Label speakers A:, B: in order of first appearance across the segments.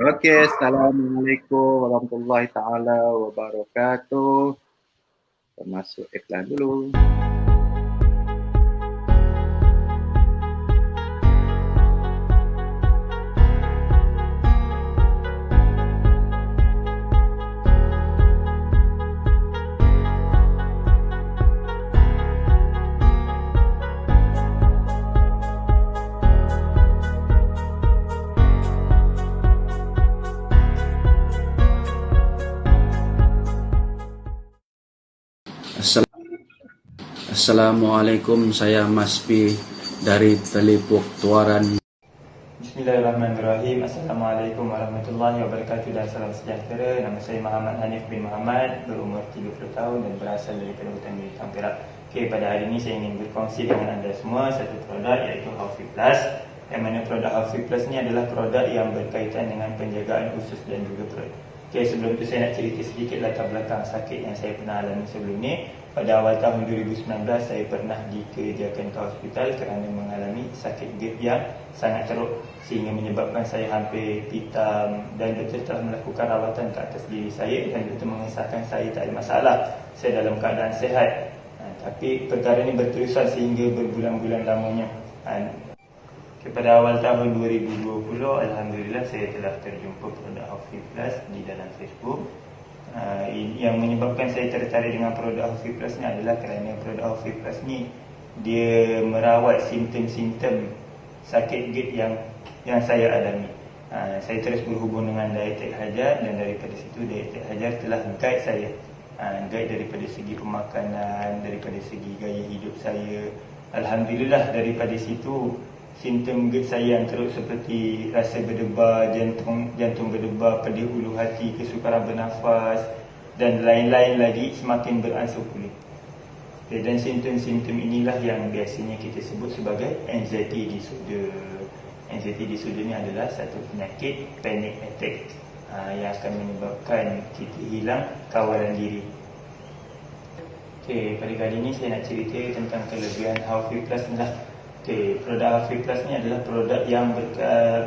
A: Okey, Assalamualaikum warahmatullahi taala wabarakatuh. Masuk iklan dulu.
B: Assalamualaikum, saya Mas Pi dari Telipuk Tuaran.
C: Bismillahirrahmanirrahim. Assalamualaikum warahmatullahi wabarakatuh dan salam sejahtera. Nama saya Muhammad Hanif bin Muhammad, berumur 30 tahun dan berasal dari Hutan Bintang Perak. Okey, pada hari ini saya ingin berkongsi dengan anda semua satu produk iaitu Haufi Plus. Yang mana produk Haufi Plus ni adalah produk yang berkaitan dengan penjagaan usus dan juga perut. Okey, sebelum tu saya nak cerita sedikit latar belakang sakit yang saya pernah alami sebelum ni. Pada awal tahun 2019 saya pernah dikejarkan ke hospital kerana mengalami sakit gerd yang sangat teruk sehingga menyebabkan saya hampir pitam, dan doktor telah melakukan rawatan ke atas diri saya dan doktor mengesahkan saya tak ada masalah, saya dalam keadaan sihat. Tapi perkara ini berterusan sehingga berbulan-bulan lamanya. Pada awal tahun 2020, Alhamdulillah saya telah terjumpa produk Haufi Plus di dalam Facebook. Yang menyebabkan saya tertarik dengan produk Haufi Plus ni adalah kerana produk Haufi Plus ni dia merawat simptom-simptom sakit gerd yang saya alami. Saya terus berhubung dengan Dietek Hajar dan daripada situ Dietek Hajar telah guide saya, guide daripada segi pemakanan, daripada segi gaya hidup saya. Alhamdulillah daripada situ simptom gerd saya yang teruk seperti rasa berdebar, jantung berdebar, pedih ulu hati, kesukaran bernafas dan lain-lain lagi semakin beransur pulih. Dan simptom-simptom inilah yang biasanya kita sebut sebagai anxiety disorder. Anxiety disorder ni adalah satu penyakit panic attack yang akan menyebabkan kita hilang kawalan diri. Pada kali ini saya nak cerita tentang kelebihan Haufi Plus ni lah. Produk Haufi Plus ni adalah produk yang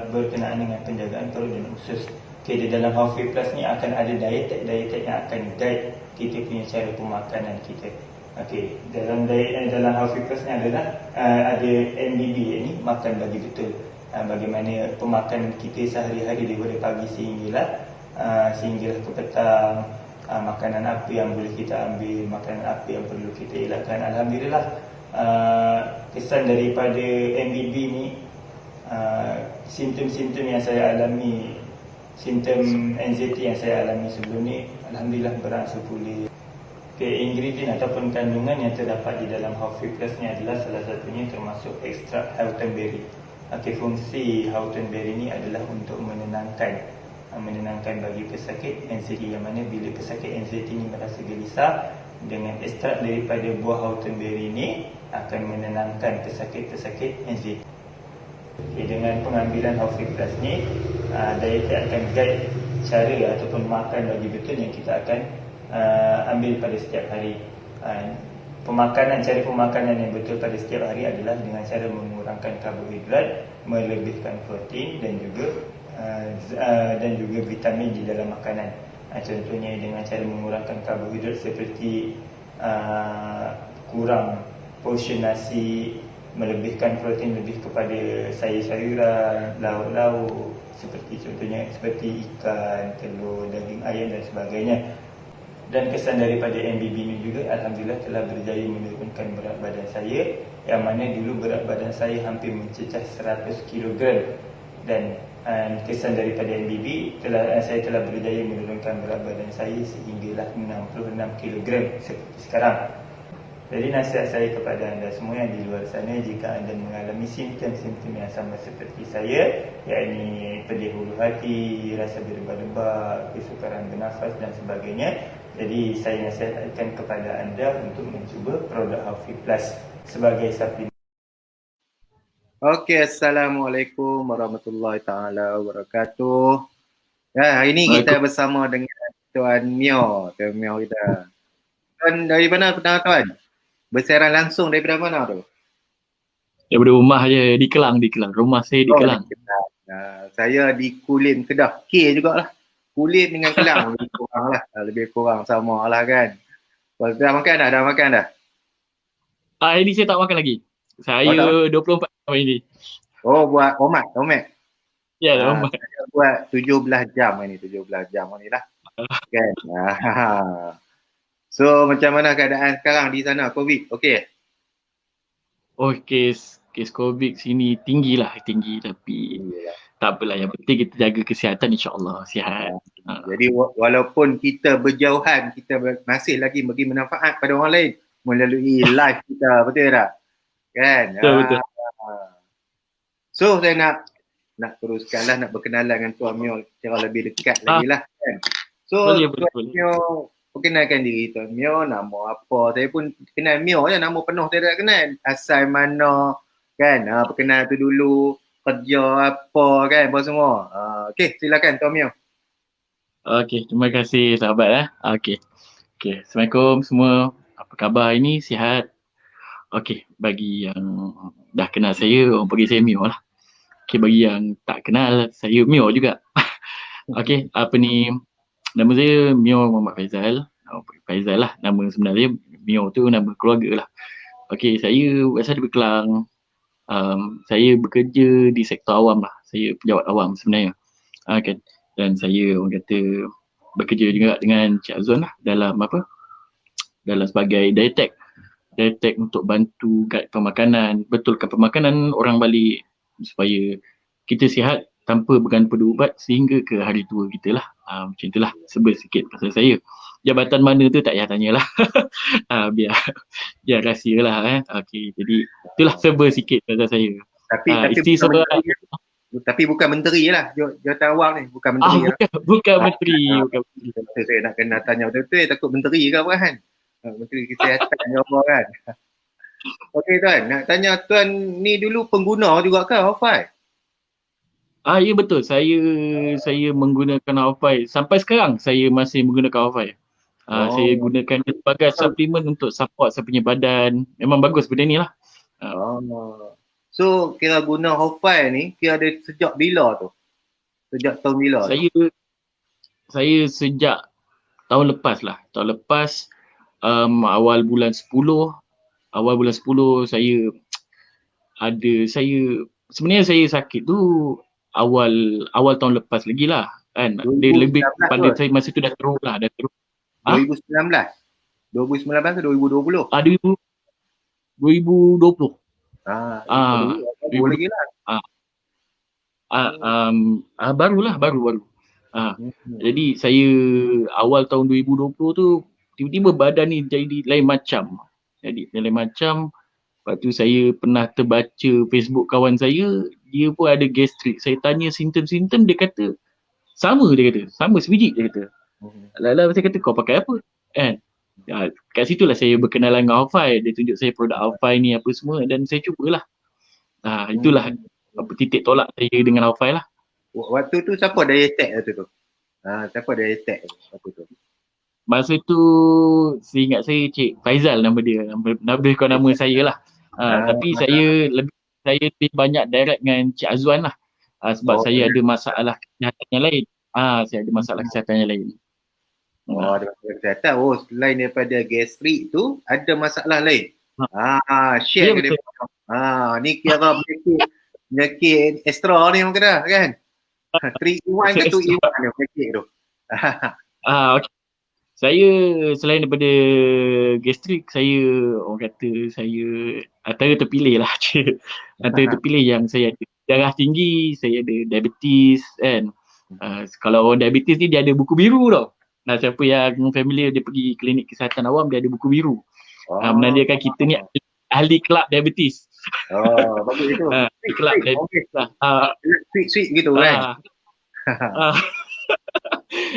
C: berkenaan dengan penjagaan perut dan usus. Di dalam Haufi Plus ni akan ada dietek yang akan guide kita punya cara pemakanan kita. Dalam Haufi Plus ni adalah ada MBB, ini makan bagi betul. Bagaimana pemakanan kita sehari-hari daripada pagi sehinggalah ke petang, makanan apa yang boleh kita ambil, makanan apa yang perlu kita elakkan. Alhamdulillah kesan daripada MBB ni, simptom-simptom yang saya alami, simptom anxiety yang saya alami sebelum ni, Alhamdulillah beransur pulih. Ingredient ataupun kandungan yang terdapat di dalam Haufi Plus ni adalah salah satunya termasuk ekstrak Houghtonberry. Fungsi Houghtonberry ni adalah untuk menenangkan bagi pesakit anxiety, yang mana bila pesakit anxiety ni merasa gelisah, dengan ekstrak daripada buah Houghtonberry ni akan menenangkan pesakit-pesakit anxiety. Dengan pengambilan Haufi Plus ni, Dietek akan guide cara ataupun makan bagi betul yang kita akan ambil pada setiap hari. Cara pemakanan yang betul pada setiap hari adalah dengan cara mengurangkan karbohidrat, melebihkan protein dan juga vitamin di dalam makanan. Contohnya dengan cara mengurangkan karbohidrat seperti kurang portion nasi, melebihkan protein lebih kepada sayur-sayuran, lauk-lauk, seperti ikan, telur, daging ayam dan sebagainya. Dan kesan daripada MBB ini juga Alhamdulillah telah berjaya menurunkan berat badan saya, yang mana dulu berat badan saya hampir mencecah 100 kg. Dan kesan daripada MBB, saya telah berjaya menurunkan berat badan saya sehinggalah 66 kg seperti sekarang. Jadi nasihat saya kepada anda semua yang di luar sana, jika anda mengalami simptom-simptom yang sama seperti saya, yakni pedih hulu hati, rasa berdebar-debar, kesukaran bernafas dan sebagainya, jadi saya nasihatkan kepada anda untuk mencuba produk Haufi Plus sebagai suplemen.
A: Okey, Assalamualaikum warahmatullahi taala wabarakatuh. Hari ini kita bersama dengan Tuan Mio kita. Tuan dari mana tuan? Bersiaran langsung daripada mana tu?
D: Daripada rumah je, di Kelang. Rumah saya di Kelang.
A: Saya di Kulim Kedah. K jugalah. Kulim dengan Kelang lebih kurang lah. Lebih kurang sama lah kan. Dah makan dah? Dah makan dah?
D: Ini saya tak makan lagi.
A: Oh, tak makan?
D: Saya 24 jam ini.
A: Oh, buat omat.
D: Ya,
A: Ah,
D: 24.
A: saya buat 17 jam ni. 17 jam ni lah. Kan? So, macam mana keadaan sekarang di sana? COVID? Okey?
D: Oh, kes COVID sini tinggi tapi tak apalah, yang penting kita jaga kesihatan, insya-Allah sihat.
A: Jadi walaupun kita berjauhan, kita masih lagi bagi manfaat pada orang lain melalui live kita, betul tak? Kan?
D: Betul.
A: So saya nak teruskanlah, nak berkenalan dengan Tuan Mio secara lebih dekat lagi lah kan. So
D: boleh.
A: Tuan Mio, perkenalkan diri Tuan Mio, nama apa? Saya pun kenal Mio je, nama penuh saya tak kenal. Asal mana kan? Perkenal tu dulu, kerja apa kan, apa semua. Okey, silakan Tuan Mio.
D: Okey, terima kasih sahabat. Okey, Assalamualaikum semua. Apa khabar ini? Sihat? Okey, bagi yang dah kenal saya, orang panggil saya Mio lah. Okey, bagi yang tak kenal, saya Mio juga. Okey, nama saya Mio Muhammad Faizal. Faizal lah nama sebenarnya. Mio tu nama keluarga lah. Okey, saya asal dari Kelang. Saya bekerja di sektor awam lah. Saya pejabat awam sebenarnya. Kan? Dan saya orang kata bekerja juga dengan Cik Azwan lah dalam sebagai dietek untuk bantu guide pemakanan, betulkan pemakanan orang Bali supaya kita sihat tanpa bergantung pada ubat sehingga ke hari tua kita lah. Macam itulah sebel sikit pasal saya. Jabatan mana tu tak payah tanyalah. biar rahsia lah. Okey, jadi itulah sebel sikit pasal saya.
A: Tapi bukan menteri lah, jawatan awam ni, bukan menteri lah.
D: Bukan menteri.
A: Saya nak kena tanya betul-betul, takut menteri ke apa kan? Menteri Kesihatan ke apa kan? Okey Tuan, nak tanya Tuan ni dulu pengguna juga ke Wi-Fi?
D: Ya betul, saya menggunakan Wi-Fi. Sampai sekarang saya masih menggunakan Wi-Fi. Saya gunakan sebagai suplemen untuk support saya punya badan. Memang bagus benda ni lah.
A: So kira guna Wi-Fi ni kira ada sejak bila tu? Sejak tahun bila?
D: Saya sejak tahun lepas lah. Tahun lepas awal bulan 10 sebenarnya saya sakit tu awal tahun lepas lagi lah kan. Dia lebih pada saya masa tu dah teruk.
A: 2019 ke 2020?
D: 2020.
A: Lagi lah.
D: Baru. Jadi saya awal tahun 2020 tu tiba-tiba badan ni jadi lain macam. Lepas tu saya pernah terbaca Facebook kawan saya, dia pun ada gastrik. Saya tanya simptom-simptom, dia kata sama sebiji dia kata. Lala saya kata kau pakai apa? Kan? Kat situlah saya berkenalan dengan Wi-Fi. Dia tunjuk saya produk Wi-Fi ni apa semua dan saya cubalah. Itulah titik tolak saya dengan Wi-Fi lah.
A: Waktu tu siapa dietek waktu tu? Siapa dietek waktu tu?
D: Masa tu saya ingat saya Cik Faizal nama dia. Lebih kurang nama saya lah. Tapi saya lebih banyak direct dengan Cik Azwan lah. Sebab saya ada masalah kesihatan yang lain. Saya ada masalah kesihatan yang lain.
A: Ada masalah kesihatan. Selain daripada gastrik tu, ada masalah lain. Share ke dia. Ni kira penyakit extra ni orang kena kan? 3-in-1 ke 2-in-1 ni penyakit tu.
D: Okay. Saya selain daripada gastrik, saya orang kata saya antara terpilih lah. Antara terpilih yang saya ada darah tinggi, saya ada diabetes kan. Kalau orang diabetes ni dia ada buku biru tau. Siapa yang familiar dia pergi klinik kesihatan awam, dia ada buku biru. Menandakan kita ni ahli kelab diabetes.
A: Bagus itu.
D: Kelab diabetes lah.
A: Sweet gitu kan.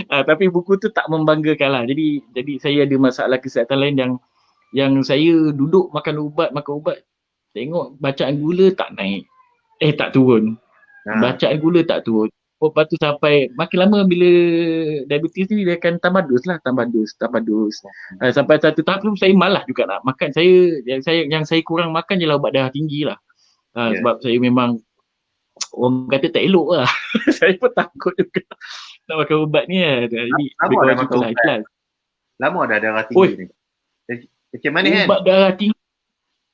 D: Tapi buku tu tak membanggakan lah. Jadi saya ada masalah kesihatan lain yang saya duduk makan ubat, tengok bacaan gula tak naik. Tak turun. Bacaan gula tak turun. Lepas tu sampai makin lama bila diabetes ni dia akan tambah dos. Sampai satu tahap tu saya malas juga nak makan. Yang saya kurang makan je lah ubat darah tinggi lah. Sebab saya memang orang kata tak elok lah. Saya pun takut juga nak makan ubat ni lah. Jadi
A: Lama
D: lebih
A: dah
D: kurang
A: makan
D: macam lah,
A: ubat?
D: ikhlas.
A: Lama dah darah
D: Oi,
A: tinggi ni. Kecil manis kan?
D: ubat darah tinggi.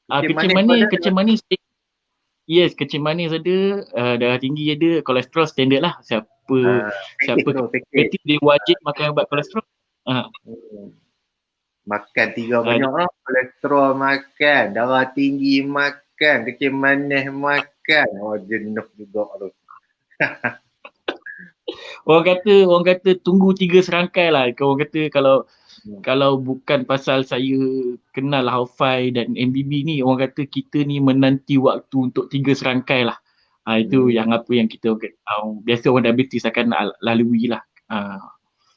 A: Kecil
D: Kecil
A: manis pun ada.
D: kecil manis. Yes, kecil manis ada, darah tinggi ada, kolesterol standard lah. Siapa
A: Paket tu, paket.
D: berarti dia wajib makan ubat kolesterol.
A: Makan 3 banyak lah. Kolesterol makan, darah tinggi makan, kecil manis makan. Oh, jenuh juga tu.
D: Orang kata tunggu 3 serangkai lah. Orang kata kalau bukan pasal saya kenal Haufai dan MBB ni, orang kata kita ni menanti waktu untuk 3 serangkai lah. Itu yang apa yang kita biasa orang diabetes akan lalui lah.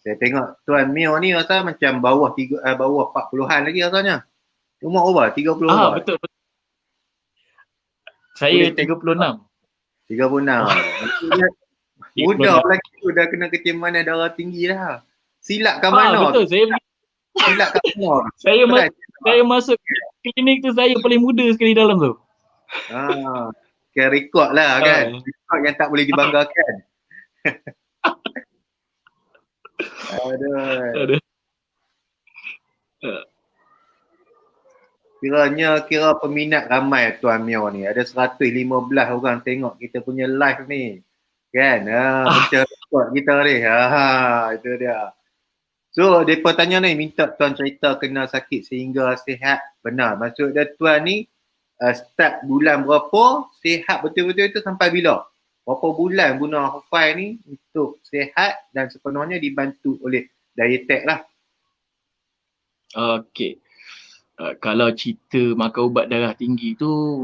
A: Saya tengok Tuan Mio ni rasa macam bawah 40-an lagi rasanya. Umur berapa? 30 berapa?
D: Betul. Saya 36.
A: 36. Mudah lagi tu dah kena kecil manis darah tinggi dah. Silap kat mana?
D: Betul.
A: Silap kat mana?
D: Saya masuk klinik tu, saya paling muda sekali dalam tu.
A: Kira rekod lah kan. Rekod yang tak boleh dibanggakan. Aduh. Kira peminat ramai Tuan Mio ni. Ada 115 orang tengok kita punya live ni. Kan? Macam rekod kita ni. Itu dia. So, mereka tanya ni, minta Tuan cerita kena sakit sehingga sihat. Benar. Maksud dia Tuan ni start bulan berapa, sihat betul-betul itu sampai bila? Berapa bulan guna Haufai ni untuk sihat dan sepenuhnya dibantu oleh Diatech lah.
D: Okey. Kalau cerita makan ubat darah tinggi tu,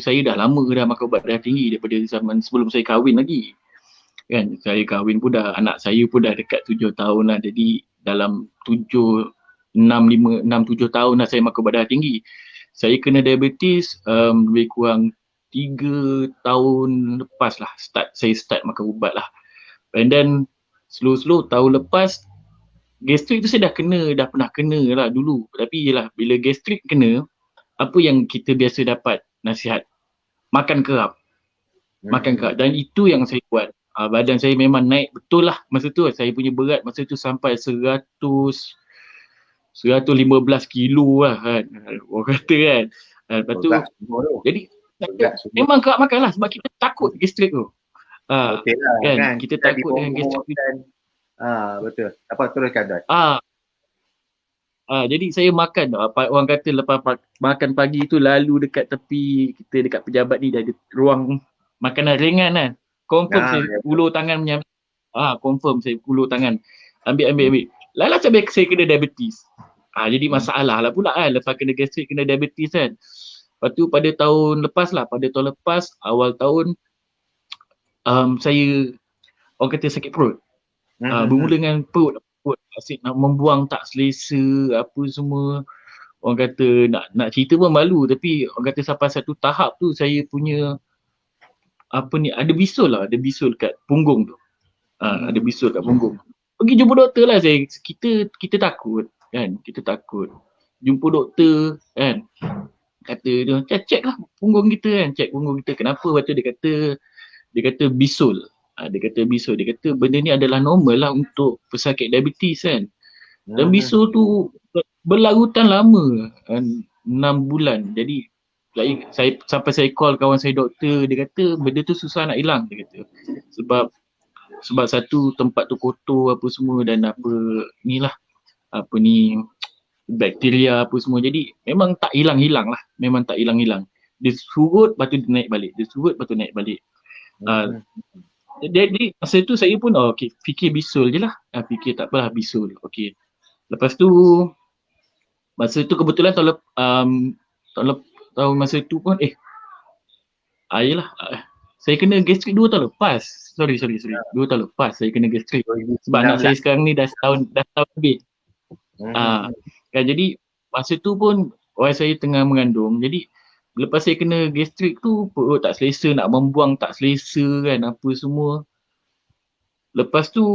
D: saya dah lama dah makan ubat darah tinggi daripada zaman sebelum saya kahwin lagi. Kan, saya kahwin pun dah, anak saya pun dah dekat 7 tahun lah. Jadi dalam 7 tahun dah saya makan ubat darah tinggi. Saya kena diabetes lebih kurang 3 tahun lepas lah saya start makan ubat lah. And then slow tahun lepas, gastrik tu saya dah pernah kena lah dulu. Tapi yelah, bila gastrik kena, apa yang kita biasa dapat nasihat? Makan kerap. Dan itu yang saya buat. Badan saya memang naik betul lah masa tu. Saya punya berat masa tu sampai 115 kilo lah kan. Orang kata kan. Lepas tu, jadi memang kerap makan lah sebab kita takut gastrik tu.
A: Okay lah, kan?
D: Kita takut dengan gastrik.
A: Betul. Apa teruskan Tuan?
D: Jadi saya makan, orang kata lepas makan pagi tu lalu dekat tepi kita dekat pejabat ni, dah ada ruang makanan ringan kan. Confirm saya ulur tangan menyambil. Confirm saya ulur tangan. Ambil. Lala sampai saya kena diabetes. Jadi masalah lah pula kan, lepas kena gastrik kena diabetes kan. Lepas tu pada tahun lepas, awal tahun saya orang kata sakit perut. Bermula dengan perut asyik nak membuang tak selesa apa semua. Orang kata nak cerita pun malu, tapi orang kata sampai satu tahap tu saya punya ada bisul kat punggung tu. Ada bisul kat punggung. Pergi jumpa doktor lah saya. Kita takut kan, jumpa doktor kan, kata dia cek lah punggung kita kan, kenapa. Waktu dia kata bisul. Dia kata benda ni adalah normal lah untuk pesakit diabetes kan. Dan bisul tu berlarutan lama, 6 bulan. Jadi sampai saya call kawan saya doktor, dia kata benda tu susah nak hilang, dia kata. Sebab satu, tempat tu kotor apa semua, dan bakteria apa semua. Jadi memang tak hilang-hilang lah. Dia surut, lepas tu dia naik balik. Jadi masa tu saya pun fikir bisul je lah. Fikir tak apalah bisul. Okay. Lepas tu masa tu kebetulan tahun masa tu pun saya kena gastrik 2 tahun lepas. Sorry. 2 tahun lepas saya kena gastrik. Sebab anak saya sekarang ni dah setahun lebih. Kan, jadi masa tu pun saya tengah mengandung. Jadi lepas saya kena gastrik tu, perut tak selesa, nak membuang tak selesa kan, apa semua. Lepas tu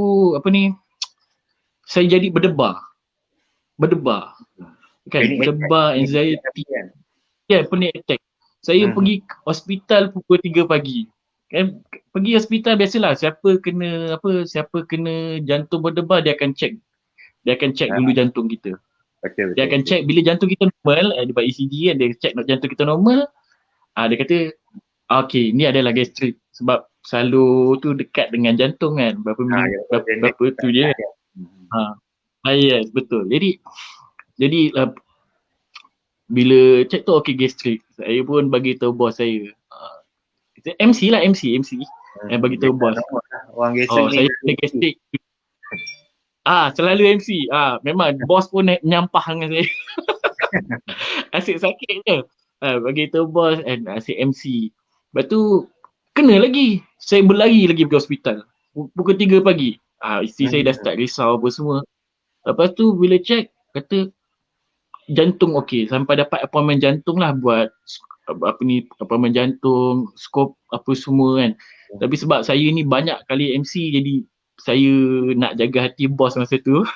D: saya jadi berdebar kan, berdebar, anxiety. Panic attack. Saya pergi hospital pukul 3 pagi. Pergi hospital biasalah, siapa kena jantung berdebar dia akan check. Dia akan check dulu
A: Ah,
D: jantung kita.
A: betul
D: Dia
A: betul
D: akan
A: betul.
D: check bila jantung kita normal, dia buat ECG kan, dia check jantung kita normal. Dia kata okay, ni adalah gastrik sebab selalu tu dekat dengan jantung kan, berapa
A: Yang organik
D: berapa tu je.
A: kan. Hmm.
D: Yes, betul. Jadi bila check tu okay gastrik, saya pun bagi tahu bos saya. MC lah, MC. Bagi tahu
A: Biasa
D: bos.
A: normal lah. Orang gesek ni
D: Saya ada gastrik. Selalu MC. Memang bos pun menyampah dengan saya. Asyik sakit je. Bagi tahu bos and asyik MC. Lepas tu kena lagi. Saya berlari lagi pergi hospital. Pukul 3 pagi. Isteri saya dah start risau apa semua. Lepas tu bila check kata jantung okey. Sampai dapat appointment jantung lah buat appointment jantung, skop apa semua kan. Tapi sebab saya ni banyak kali MC jadi saya nak jaga hati bos masa tu.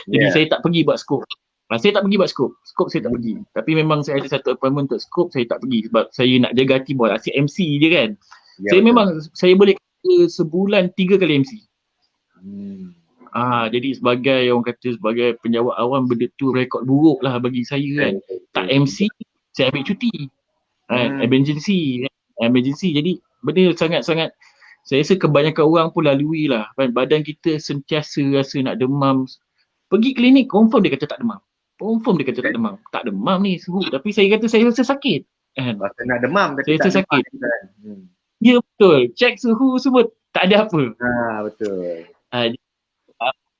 D: Jadi saya tak pergi buat skop. Saya tak pergi buat skop. Skop saya tak pergi. Tapi memang saya ada satu appointment untuk skop, saya tak pergi sebab saya nak jaga hati bos. Asyik MC je kan. Saya boleh kata sebulan 3 kali MC. Jadi sebagai penjawat awam, benda tu rekod buruk lah bagi saya kan. Tak MC, saya ambil cuti. Emergency. Jadi benda sangat-sangat, saya rasa kebanyakan orang pun lalui lah. Badan kita sentiasa rasa nak demam. Pergi klinik, confirm dia kata tak demam. Tak demam ni, suhu. Tapi saya kata saya rasa sakit.
A: Masa nak demam tapi
D: Saya
A: tak
D: rasa sakit.
A: Kan?
D: Ya betul. Cek suhu semua tak ada apa.
A: Betul.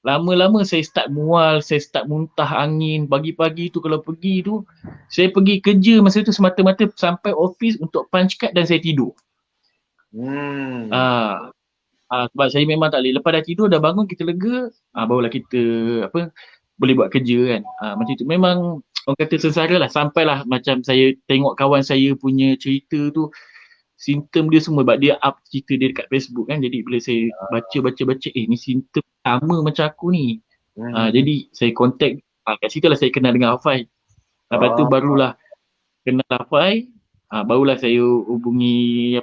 D: Lama-lama saya start mual, saya start muntah angin. Pagi-pagi tu kalau pergi tu, saya pergi kerja masa tu semata-mata sampai office untuk punch card dan saya tidur. Sebab saya memang tak boleh. Lepas dah tidur, dah bangun, kita lega, barulah kita boleh buat kerja kan. Macam tu. Memang orang kata sengsara lah. Sampailah macam saya tengok kawan saya punya cerita tu, simptom dia semua, sebab dia up cerita dia dekat Facebook kan. Jadi bila saya baca, ni simptom sama macam aku ni. Jadi saya contact, kat situ lah saya kenal dengan Hafai. Lepas tu barulah kenal Hafai, barulah saya hubungi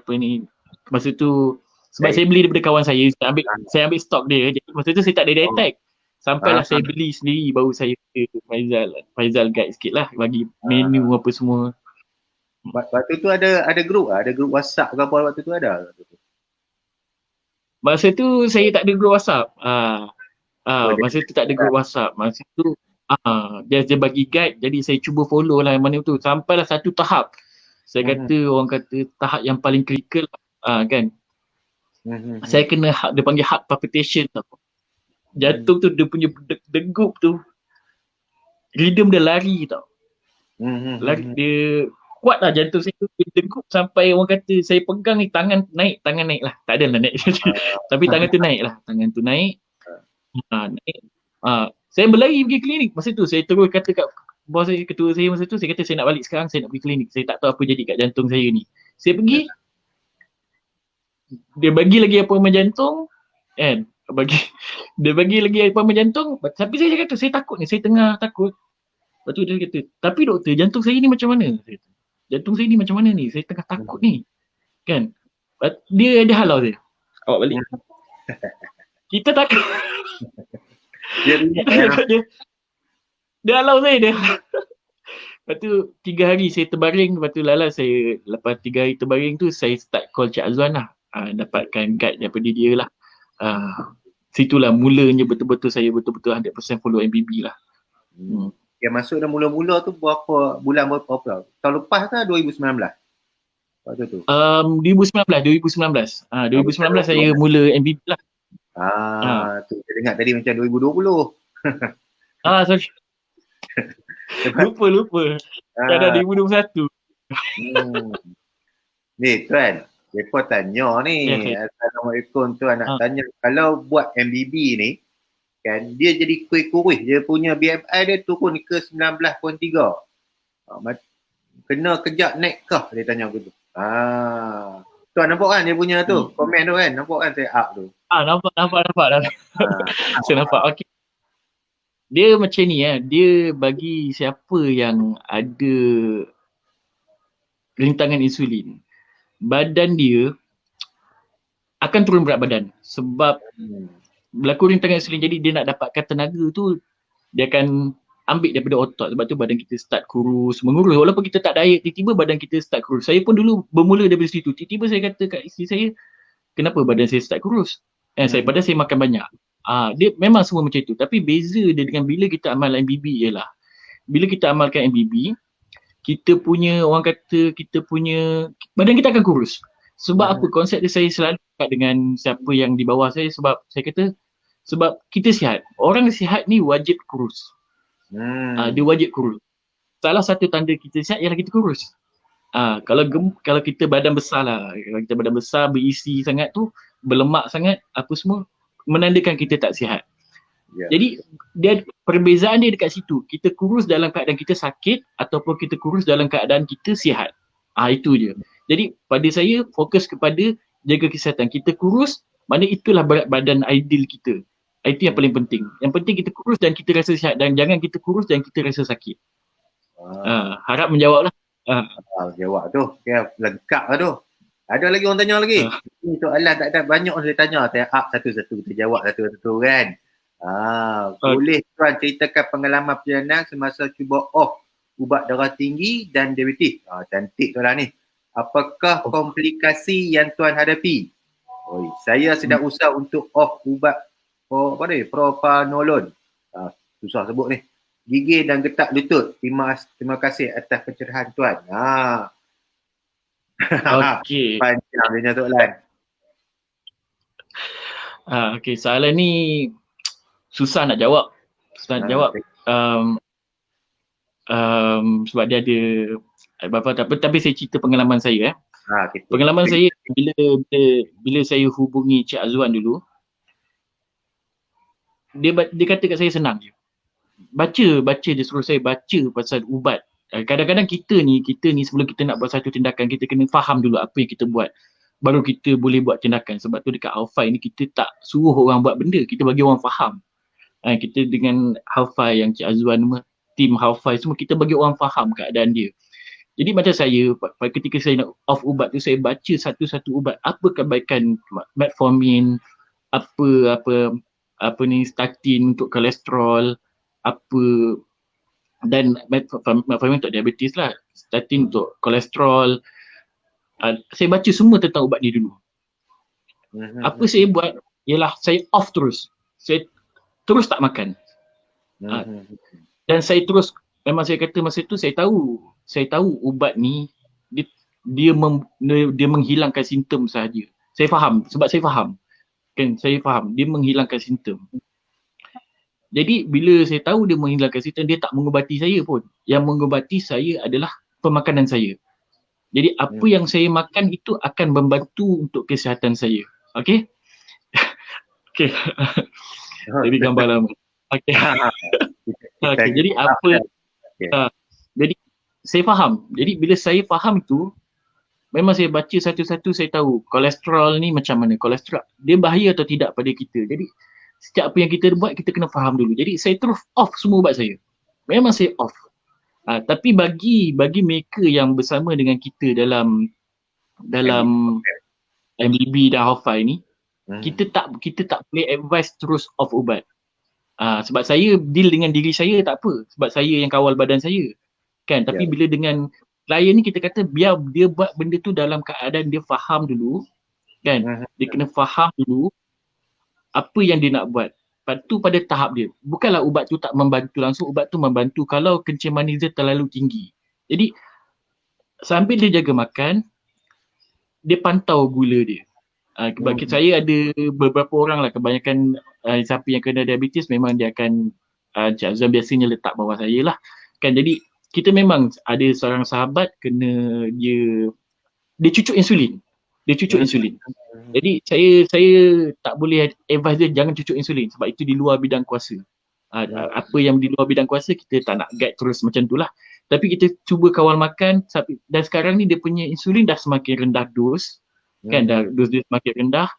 D: masa tu sebab saya beli daripada kawan saya ambil stok dia. Jadi masa tu saya tak ada detect. Sampailah saya beli sendiri, baru saya Faizal guide sikit lah, bagi menu apa semua.
A: Waktu tu ada grup WhatsApp ke apa waktu tu ada?
D: Masa tu saya tak ada grup WhatsApp. Masa tu tak ada grup WhatsApp. Masa tu dia bagi guide, jadi saya cuba follow lah yang mana tu. Sampailah satu tahap. Saya kata, orang kata tahap yang paling critical kan. Saya kena dia panggil heart palpitation tau. Jantung tu dia punya degup tu. Rhythm dia lari tau. Lari dia kuat lah jantung saya tu, degup sampai orang kata saya pegang ni tangan naik lah. Tak adalah naik. Tapi tangan tu naik lah. Naik. Saya berlari pergi klinik masa tu. Saya terus kata kat bos saya, ketua saya masa tu, saya kata saya nak balik sekarang, saya nak pergi klinik. Saya tak tahu apa jadi kat jantung saya ni. Saya pergi, dia bagi lagi appointment jantung kan. Dia bagi lagi appointment jantung. Tapi saya kata saya takut ni, saya tengah takut. Lepas tu dia kata, tapi doktor, jantung saya ni macam mana? Jantung saya ni macam mana ni? Saya tengah takut ni. Kan? Dia halau saya. Awak balik. Kita takut. Dia halau saya dia. Lepas tu 3 hari saya terbaring. Lepas tu lepas 3 hari terbaring tu, saya start call Cik Azwan lah. Dapatkan guide daripada dia lah. Situlah mulanya betul-betul saya 100% follow MBB lah.
A: Yang masuk dah mula-mula tu berapa tahun lepas ke 2019 waktu tu?
D: 2019 saya mula MBB lah.
A: Tu saya dengar tadi macam 2020.
D: Sorry. lupa dah 2021.
A: Ni Tuan, mereka tanya ni, Assalamualaikum Tuan, nak tanya, kalau buat MBB ni kan, dia jadi kurih-kurih, dia punya BMI dia turun ke 19.3. Kena kejap naik kah, dia tanya aku tu. Tuan nampak kan dia punya tu, komen tu kan, nampak kan saya up tu.
D: Nampak. Saya nampak. Okey. Dia macam ni dia bagi siapa yang ada rintangan insulin, badan dia akan turun berat badan. Sebab
A: Hmm.
D: berlaku rintangan insulin, jadi dia nak dapatkan tenaga tu, dia akan ambil daripada otot. Sebab tu badan kita start kurus, mengurus. Walaupun kita tak diet, tiba-tiba badan kita start kurus. Saya pun dulu bermula daripada situ. Tiba-tiba saya kata kat isteri saya, kenapa badan saya start kurus? Padahal saya makan banyak. Dia memang semua macam itu. Tapi beza dia dengan bila kita amal MBB ialah, bila kita amalkan MBB, kita punya, orang kata, kita punya badan kita akan kurus. Sebab apa? Konsep dia saya selalu cakap dengan siapa yang di bawah saya, sebab saya kata, sebab kita sihat. Orang sihat ni wajib kurus. Dia wajib kurus. Salah satu tanda kita sihat ialah kita kurus. Kalau kita badan besar lah, kalau kita badan besar, berisi sangat tu, berlemak sangat, apa semua, menandakan kita tak sihat.
A: Yeah.
D: Jadi dia, perbezaan dia dekat situ. Kita kurus dalam keadaan kita sakit ataupun kita kurus dalam keadaan kita sihat. Itu je. Jadi pada saya fokus kepada jaga kesihatan. Kita kurus, mana itulah berat badan ideal kita. Itu yang paling penting. Yang penting kita kurus dan kita rasa sihat, dan jangan kita kurus dan kita rasa sakit. Harap menjawab lah.
A: Jawab tu. Okay, lengkap lah tu. Ada lagi orang tanya lagi? Ini soalan tak ada, banyak orang tanya. Saya up satu-satu, kita jawab satu-satu kan. Boleh tuan ceritakan pengalaman perjalanan semasa cuba off ubat darah tinggi dan diabetes? Cantik soalan ni. Apakah komplikasi yang tuan hadapi? Saya sedang usaha untuk off ubat propanolol. Susah sebut ni. Gigil dan getak lutut. Terima kasih atas pencerahan tuan.
D: Okey.
A: Panjang dia soalan.
D: Okey, soalan ni susah nak jawab. Sebab dia ada tapi saya cerita pengalaman saya. Pengalaman saya bila saya hubungi Cik Azwan dulu, dia kata kat saya senang je. Baca dia suruh saya baca pasal ubat. Kadang-kadang kita ni sebelum kita nak buat satu tindakan, kita kena faham dulu apa yang kita buat, baru kita boleh buat tindakan. Sebab tu dekat Halfai ni kita tak suruh orang buat benda, kita bagi orang faham. Kita dengan Halfai yang Cik Azwan, tim Halfai semua, kita bagi orang faham keadaan dia. Jadi macam saya, ketika saya nak off ubat tu, saya baca satu-satu ubat. Apa kebaikan metformin, apa ni, statin untuk kolesterol, dan metformin untuk diabetes lah, statin untuk kolesterol. Saya baca semua tentang ubat ni dulu. Apa saya buat ialah saya off terus. Saya terus tak makan. Dan saya terus, memang saya kata masa tu saya tahu ubat ni dia menghilangkan simptom sahaja. Saya faham, sebab saya faham. Saya faham dia menghilangkan simptom. Jadi bila saya tahu dia menghilangkan simptom, dia tak mengubati saya pun. Yang mengubati saya adalah pemakanan saya. Jadi apa yang saya makan itu akan membantu untuk kesihatan saya. Okey? Okey. Jadi gambar lama. Okey. Okay. Jadi jadi saya faham. Jadi bila saya faham itu, memang saya baca satu-satu, saya tahu kolesterol ni macam mana. Kolesterol dia bahaya atau tidak pada kita. Jadi setiap apa yang kita buat, kita kena faham dulu. Jadi saya terus off semua ubat saya. Memang saya off. Tapi bagi mereka yang bersama dengan kita dalam MBB dan Halfai ni, kita tak boleh advise terus off ubat. Sebab saya deal dengan diri saya tak apa. Sebab saya yang kawal badan saya. Kan? Tapi bila dengan klien ni, kita kata biar dia buat benda tu dalam keadaan dia faham dulu. Kan? Dia kena faham dulu apa yang dia nak buat. Lepas tu pada tahap dia. Bukanlah ubat tu tak membantu langsung, ubat tu membantu kalau kencing manis dia terlalu tinggi. Jadi sambil dia jaga makan, dia pantau gula dia. Sebab saya ada beberapa orang lah, kebanyakan siapa yang kena diabetes memang dia akan Cik Azwan biasanya letak bawah saya lah. Kan, jadi kita memang ada seorang sahabat kena dia cucuk insulin. Jadi saya tak boleh advise dia jangan cucuk insulin sebab itu di luar bidang kuasa. Apa yang di luar bidang kuasa kita tak nak guide terus macam tu lah. Tapi kita cuba kawal makan, dan sekarang ni dia punya insulin dah semakin rendah dos. Kan, dos dia semakin rendah.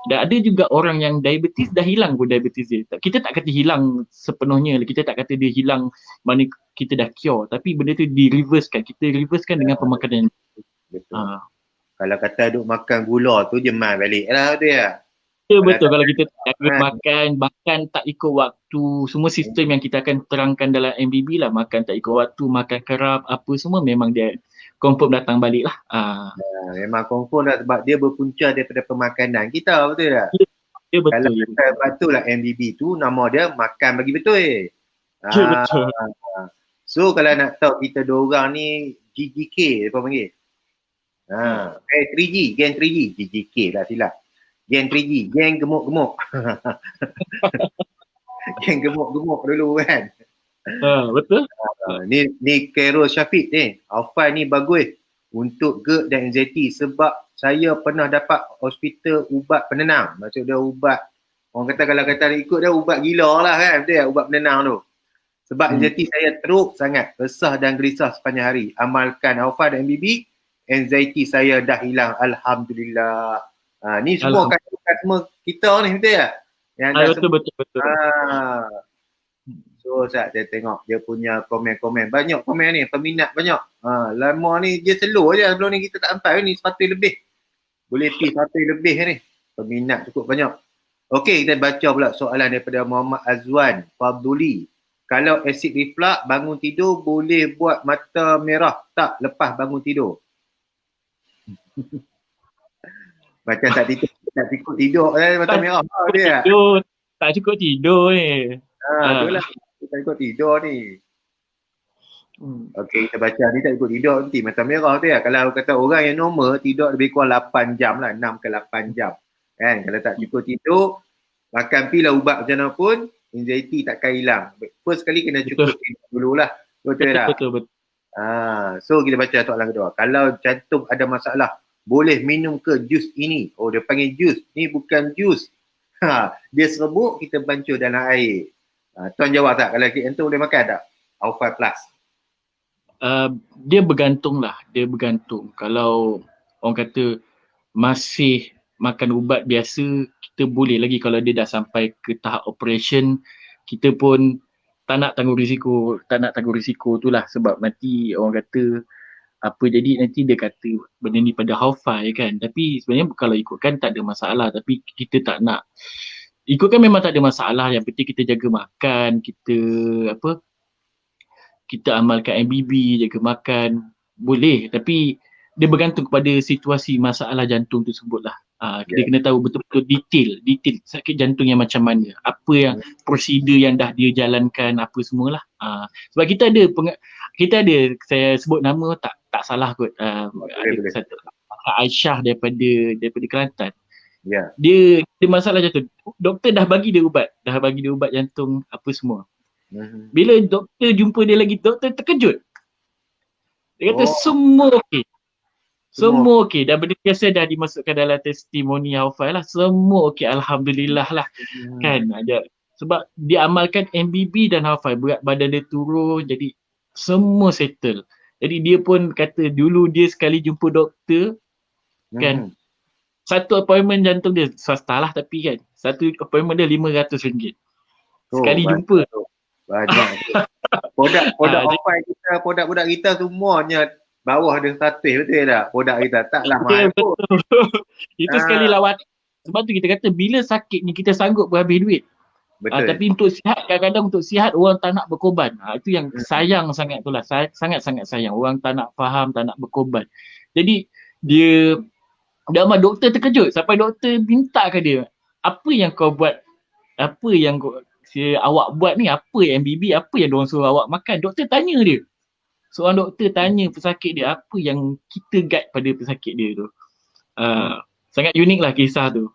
D: Dan ada juga orang yang diabetes dah hilang pun diabetes dia. Kita tak kata hilang sepenuhnya, kita tak kata dia hilang mana kita dah cure, tapi benda tu di reverse kan. Kita reverse kan dengan pemakanan.
A: Kalau kata duk makan gula tu jemai balik lah dia.
D: Ya
A: Kalau
D: betul,
A: tak
D: kalau kita jaga
A: kan.
D: makan tak ikut waktu, semua sistem yang kita akan terangkan dalam MBB lah, makan tak ikut waktu, makan kerap, apa semua memang dia confirm datang balik lah.
A: Memang confirm lah sebab dia berpunca daripada pemakanan kita, betul tak?
D: Ya
A: Kalau
D: betul,
A: kata betul lah MBB tu nama dia makan bagi betul.
D: ya betul.
A: So kalau nak tahu kita dua orang ni GGK apa panggil? 3G, geng 3G, GGK lah silap. Geng 3G, geng gemuk-gemuk. Geng gemuk-gemuk dulu kan.
D: Betul.
A: Ni Khairul Syafiq ni. Alfai ni bagus untuk GERD dan anxiety sebab saya pernah dapat hospital ubat penenang. Maksud dia ubat, orang kata kalau kata ikut dia ubat gila lah kan. Betul tak? Ubat penenang tu. Sebab anxiety saya teruk sangat. Resah dan gelisah sepanjang hari. Amalkan Alfai dan MBB, anxiety saya dah hilang. Alhamdulillah. Ni semua kata semua kita ni, betul tak? Yang dah
D: Betul.
A: So Ustaz, saya tengok dia punya komen-komen. Banyak komen ni, peminat banyak. Lama ni dia slow je. Sebelum ni kita tak sampai ni 100 lebih. Boleh pi 100 lebih ni. Peminat cukup banyak. Okey, kita baca pula soalan daripada Muhammad Azwan Faduli. Kalau acid reflux bangun tidur boleh buat mata merah tak lepas bangun tidur? Macam tak cukup tidur mata merah dia.
D: Tak cukup tidur ni.
A: Itulah. Tak cukup tidur ni. Okey, kita baca ni tak cukup tidur nanti mata merah tu ya. Kalau kata orang yang normal tidur lebih kurang 8 jam lah, 6 ke 8 jam. Kan? Kalau tak cukup tidur, makan pil lah ubat macam mana pun, anxiety takkan hilang. First kali kena cukup tidur dululah. Betul tak?
D: Betul.
A: So kita baca soalan kedua. Kalau jantung ada masalah, boleh minum ke jus ini? Oh, dia panggil jus. Ni bukan jus. Dia serbuk, kita bancur dalam air. Tuan jawab tak? Kalau jantung boleh makan tak? Alpha Plus.
D: Dia bergantung. Kalau orang kata masih makan ubat biasa, kita boleh lagi. Kalau dia dah sampai ke tahap operation, kita pun tak nak tanggung risiko tu lah. Sebab nanti orang kata apa jadi, nanti dia kata benda ni pada Haufai kan. Tapi sebenarnya kalau ikutkan tak ada masalah. Tapi kita tak nak ikutkan, memang tak ada masalah. Yang penting kita jaga makan, kita amalkan MBB, jaga makan, boleh. Tapi dia bergantung kepada situasi masalah jantung tersebut lah. Kita kena tahu betul-betul detail sakit jantung yang macam mana, apa yang prosedur yang dah dia jalankan, apa semualah. Sebab kita ada saya sebut nama tak salah kot. Ada satu Aisyah daripada Kelantan.
A: Yeah.
D: Dia masalah jantung. Doktor dah bagi dia ubat jantung apa semua. Bila doktor jumpa dia lagi, doktor terkejut. Dia kata semua okey. Semua okey. Dah benda biasa dah dimasukkan dalam testimoni Haufai lah. Semua okey, alhamdulillah lah. Kan? Sebab dia amalkan MBB dan Haufai, berat badan dia turun, jadi semua settle. Jadi dia pun kata dulu dia sekali jumpa doktor kan, satu appointment jantung dia swasta lah, tapi kan satu appointment dia RM500 sekali jumpa.
A: Banyak. Produk Haufai kita, produk budak kita semuanya bawah dia 100, betul tak? Produk kita taklah mahal pun.
D: Itu sekali lawat. Sebab tu kita kata bila sakit ni kita sanggup berhabis duit. Tapi untuk sihat, kadang-kadang untuk sihat orang tak nak berkorban. Itu yang sayang sangat tu lah. Sangat-sangat sayang. Orang tak nak faham, tak nak berkorban. Jadi dia doktor terkejut sampai doktor minta ke dia, apa yang kau buat, apa yang awak buat ni, apa yang MBB, apa yang diorang suruh awak makan. Doktor tanya dia. Seorang doktor tanya pesakit dia, apa yang kita guide pada pesakit dia tu. Sangat unik lah kisah tu.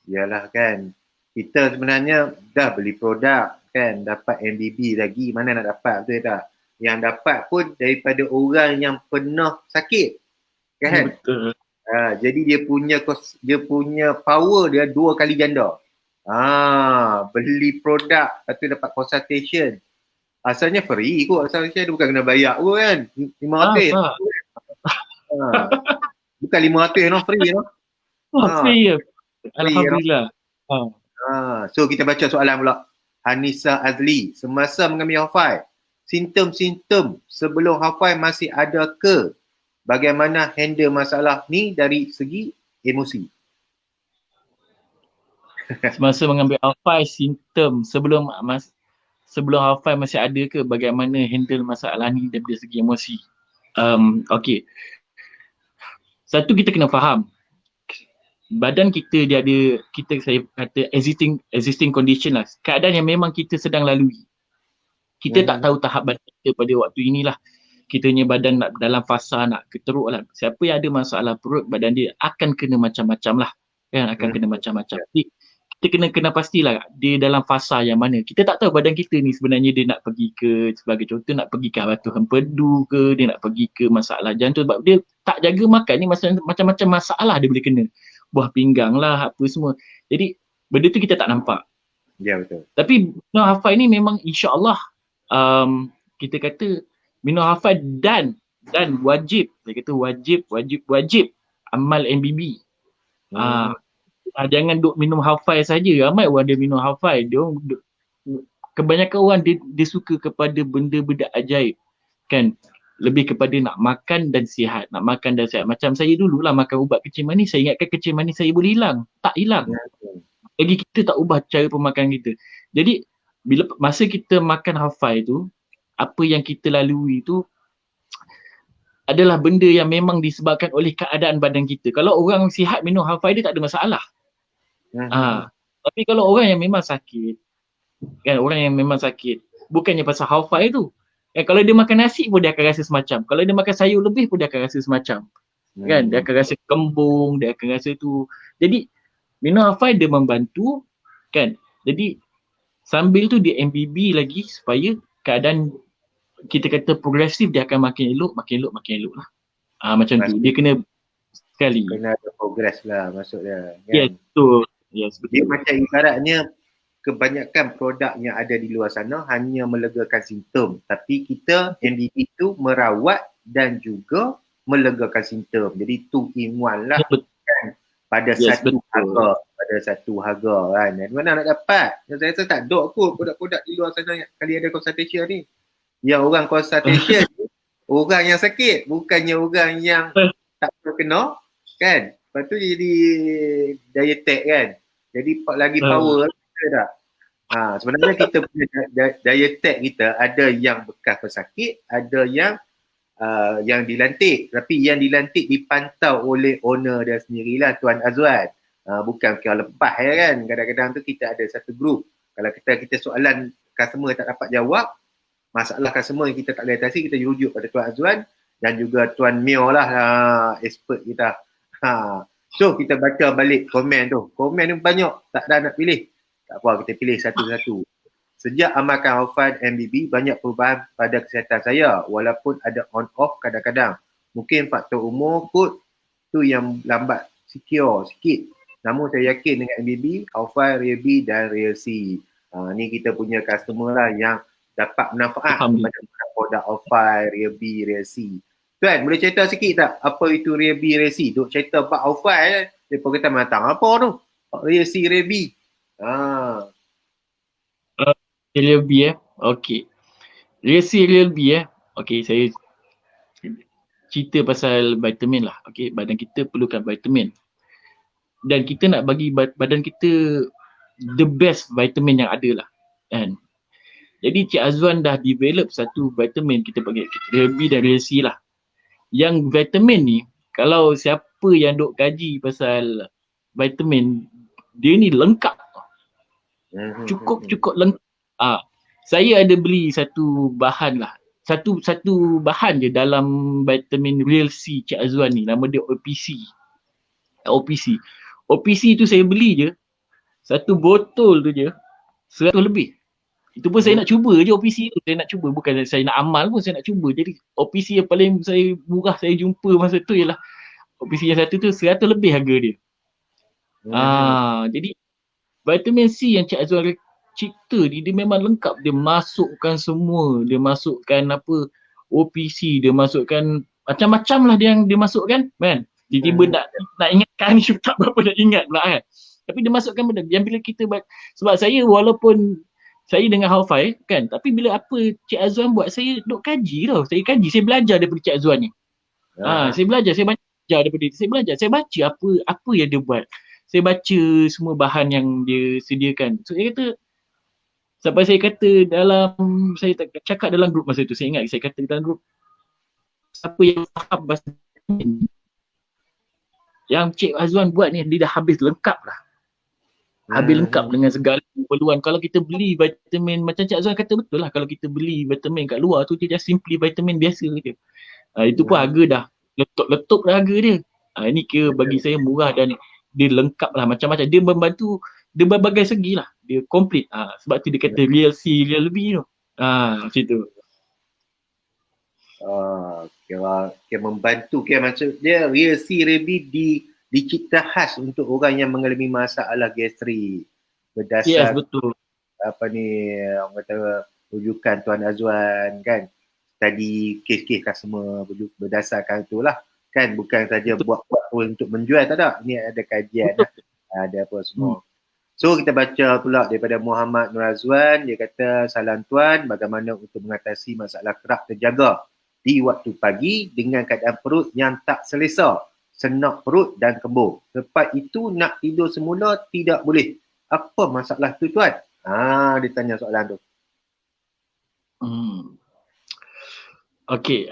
A: Yalah kan. Kita sebenarnya dah beli produk kan, dapat MBB lagi, mana nak dapat, betul tak? Yang dapat pun daripada orang yang pernah sakit. Kan?
D: Betul.
A: Jadi dia punya power dia 2 kali ganda. Beli produk, lepas tu dapat consultation. Asalnya free kot, asalnya dia bukan kena bayar kot kan. 500. Bukan 500 no, free no.
D: Free ya. Alhamdulillah.
A: So kita baca soalan pula. Hanisa Azli, semasa mengambil Haufai, simptom-simptom sebelum Haufai masih ada ke? bagaimana handle masalah ni dari segi emosi.
D: Semasa mengambil hafal simptom sebelum hafal masih ada ke bagaimana handle masalah ni daripada segi emosi? Okay. Satu, kita kena faham badan kita dia ada, saya kata existing condition lah. Keadaan yang memang kita sedang lalui. Kita tak tahu tahap badan kita pada waktu inilah. Kitanya badan nak dalam fasa nak keteruk lah. Siapa yang ada masalah perut, badan dia akan kena macam-macam lah. Kan? Akan kena macam-macam. Jadi, kita kena pastilah dia dalam fasa yang mana. Kita tak tahu badan kita ni sebenarnya dia nak pergi ke, sebagai contoh nak pergi ke batu hempedu ke, dia nak pergi ke masalah jantung. Sebab dia tak jaga makan ni, macam-macam masalah dia boleh kena. Buah pinggang lah, apa semua. Jadi, benda tu kita tak nampak.
A: Ya, betul.
D: Tapi minum hafal ni memang insya-Allah kita kata minum hafal dan wajib. Saya kata wajib amal MBB. Jangan duk minum hafal saja. Ramai orang dia minum hafal. Kebanyakan orang dia suka kepada benda-benda ajaib. Kan? Lebih kepada nak makan dan sihat. Nak makan dan sihat. Macam saya dululah makan ubat kecil manis. Saya ingatkan kecil manis saya boleh hilang. Tak hilang. Lagi kita tak ubah cara pemakan kita. Jadi, bila masa kita makan hafal tu, apa yang kita lalui tu adalah benda yang memang disebabkan oleh keadaan badan kita. Kalau orang sihat minum hafal dia tak ada masalah. Tapi kalau orang yang memang sakit, kan, orang yang memang sakit, bukannya pasal hafal tu. Kalau dia makan nasi pun dia akan rasa semacam. Kalau dia makan sayur lebih pun dia akan rasa semacam. Kan, dia akan rasa kembung, dia akan rasa tu. Jadi minum hafal dia membantu, kan. Jadi sambil tu dia MBB lagi supaya keadaan kita kata progresif, dia akan makin elok lah. Macam tu. Dia kena sekali.
A: Kena ada progress lah maksud dia. Kan?
D: Yes, betul. Yes, betul.
A: Dia macam ibaratnya kebanyakan produk yang ada di luar sana hanya melegakan simptom. Tapi kita MBB tu merawat dan juga melegakan simptom. Jadi 2 in 1 lah. Kan? Pada satu harga kan. Dan mana nak dapat? Saya rasa tak dok kot produk-produk di luar sana kali ada consultation ni. Yang orang consultation orang yang sakit, bukannya orang yang tak terkena kan. Lepas tu jadi daya tag kan. Jadi lagi power kita tak. Sebenarnya kita punya daya tag kita ada yang bekas pesakit, ada yang dilantik. Tapi yang dilantik dipantau oleh owner dia sendirilah, Tuan Azwan. Bukan kira lepas ya kan. Kadang-kadang tu kita ada satu grup. Kalau kita soalan customer tak dapat jawab, masalah customer yang kita tak boleh atasi, kita rujuk pada Tuan Azwan dan juga Tuan Mio lah expert kita. So kita baca balik komen tu. Komen ni banyak, tak ada nak pilih. Tak apa, kita pilih satu-satu. Sejak amalkan hafal MBB, banyak perubahan pada kesihatan saya walaupun ada on-off kadang-kadang. Mungkin faktor umur kot tu yang lambat secure sikit. Namun saya yakin dengan MBB, hafal, Real-B dan Real-C. Ni kita punya customer lah yang dapat manfaat pada produk hafal, Real-B, Real-C. Tuan, boleh cerita sikit tak apa itu Real-B, Real-C? Duk cerita bab hafal, mereka kata matang apa tu? Real-C, Real-B.
D: Real-B okey. Real-C, Real-B okey, saya cerita pasal vitamin lah. Okey, badan kita perlukan vitamin. Dan kita nak bagi badan kita the best vitamin yang ada lah. Kan? Jadi Cik Azwan dah develop satu vitamin, kita panggil Real-B dan Real-C lah. Yang vitamin ni, kalau siapa yang duk kaji pasal vitamin, dia ni lengkap. Cukup lengkap. Saya ada beli satu bahan lah. Satu bahan je dalam vitamin Real-C Cik Azwan ni. Nama dia OPC. OPC tu saya beli je, satu botol tu je, 100 lebih. Itu pun saya nak cuba je OPC tu. Saya nak cuba. Bukan saya nak amal pun, saya nak cuba. Jadi OPC yang paling saya murah saya jumpa masa tu ialah OPC yang satu tu 100 lebih harga dia. Jadi vitamin C yang Cik Azwan cipta ni, dia memang lengkap. Dia masukkan semua. Dia masukkan OPC, dia masukkan macam-macam lah dia masukkan kan. Tiba-tiba nak ingatkan ni tak berapa nak ingat pula kan. Tapi dia masukkan benda yang bila kita sebab saya walaupun saya dengan hafal kan, tapi bila apa Cik Azwan buat, saya duk kaji tau. Saya kaji, saya belajar daripada Cik Azwan ni. Saya belajar, saya belajar daripada dia. Saya belajar, saya baca apa yang dia buat. Saya baca semua bahan yang dia sediakan. So saya kata, sampai saya kata dalam, saya cakap dalam grup masa tu, saya ingat saya kata dalam grup, siapa yang faham bahasa vitamin, yang Cik Azwan buat ni, dia dah habis lengkap lah. Habis lengkap dengan segala keperluan. Kalau kita beli vitamin, macam Cik Azwan kata betul lah, kalau kita beli vitamin kat luar tu, dia just simply vitamin biasa je. Itu pun harga dah letup dah harga dia. Ini kira bagi saya murah dan dia lengkap lah macam-macam. Dia membantu, dia berbagai segi lah. Dia complete. Sebab tu dia kata real C, real B tu. Macam tu.
A: Kira membantu, kira macam dia real C, real B dicipta khas untuk orang yang mengalami masalah gastrik. Berdasar
D: betul.
A: Apa ni, orang kata rujukan Tuan Azwan kan. Tadi kes-kes customer berdasarkan itulah kan, bukan saja buat-buat untuk menjual, tak ada. Ini ada kajian lah. Ada apa semua. So kita baca pula daripada Muhammad Nur Azwan, dia kata, salam tuan, bagaimana untuk mengatasi masalah kerap terjaga di waktu pagi dengan keadaan perut yang tak selesa, senak perut dan kembung. Lepas itu nak tidur semula tidak boleh. Apa masalah tu tuan? Dia tanya soalan tu.
D: Okey,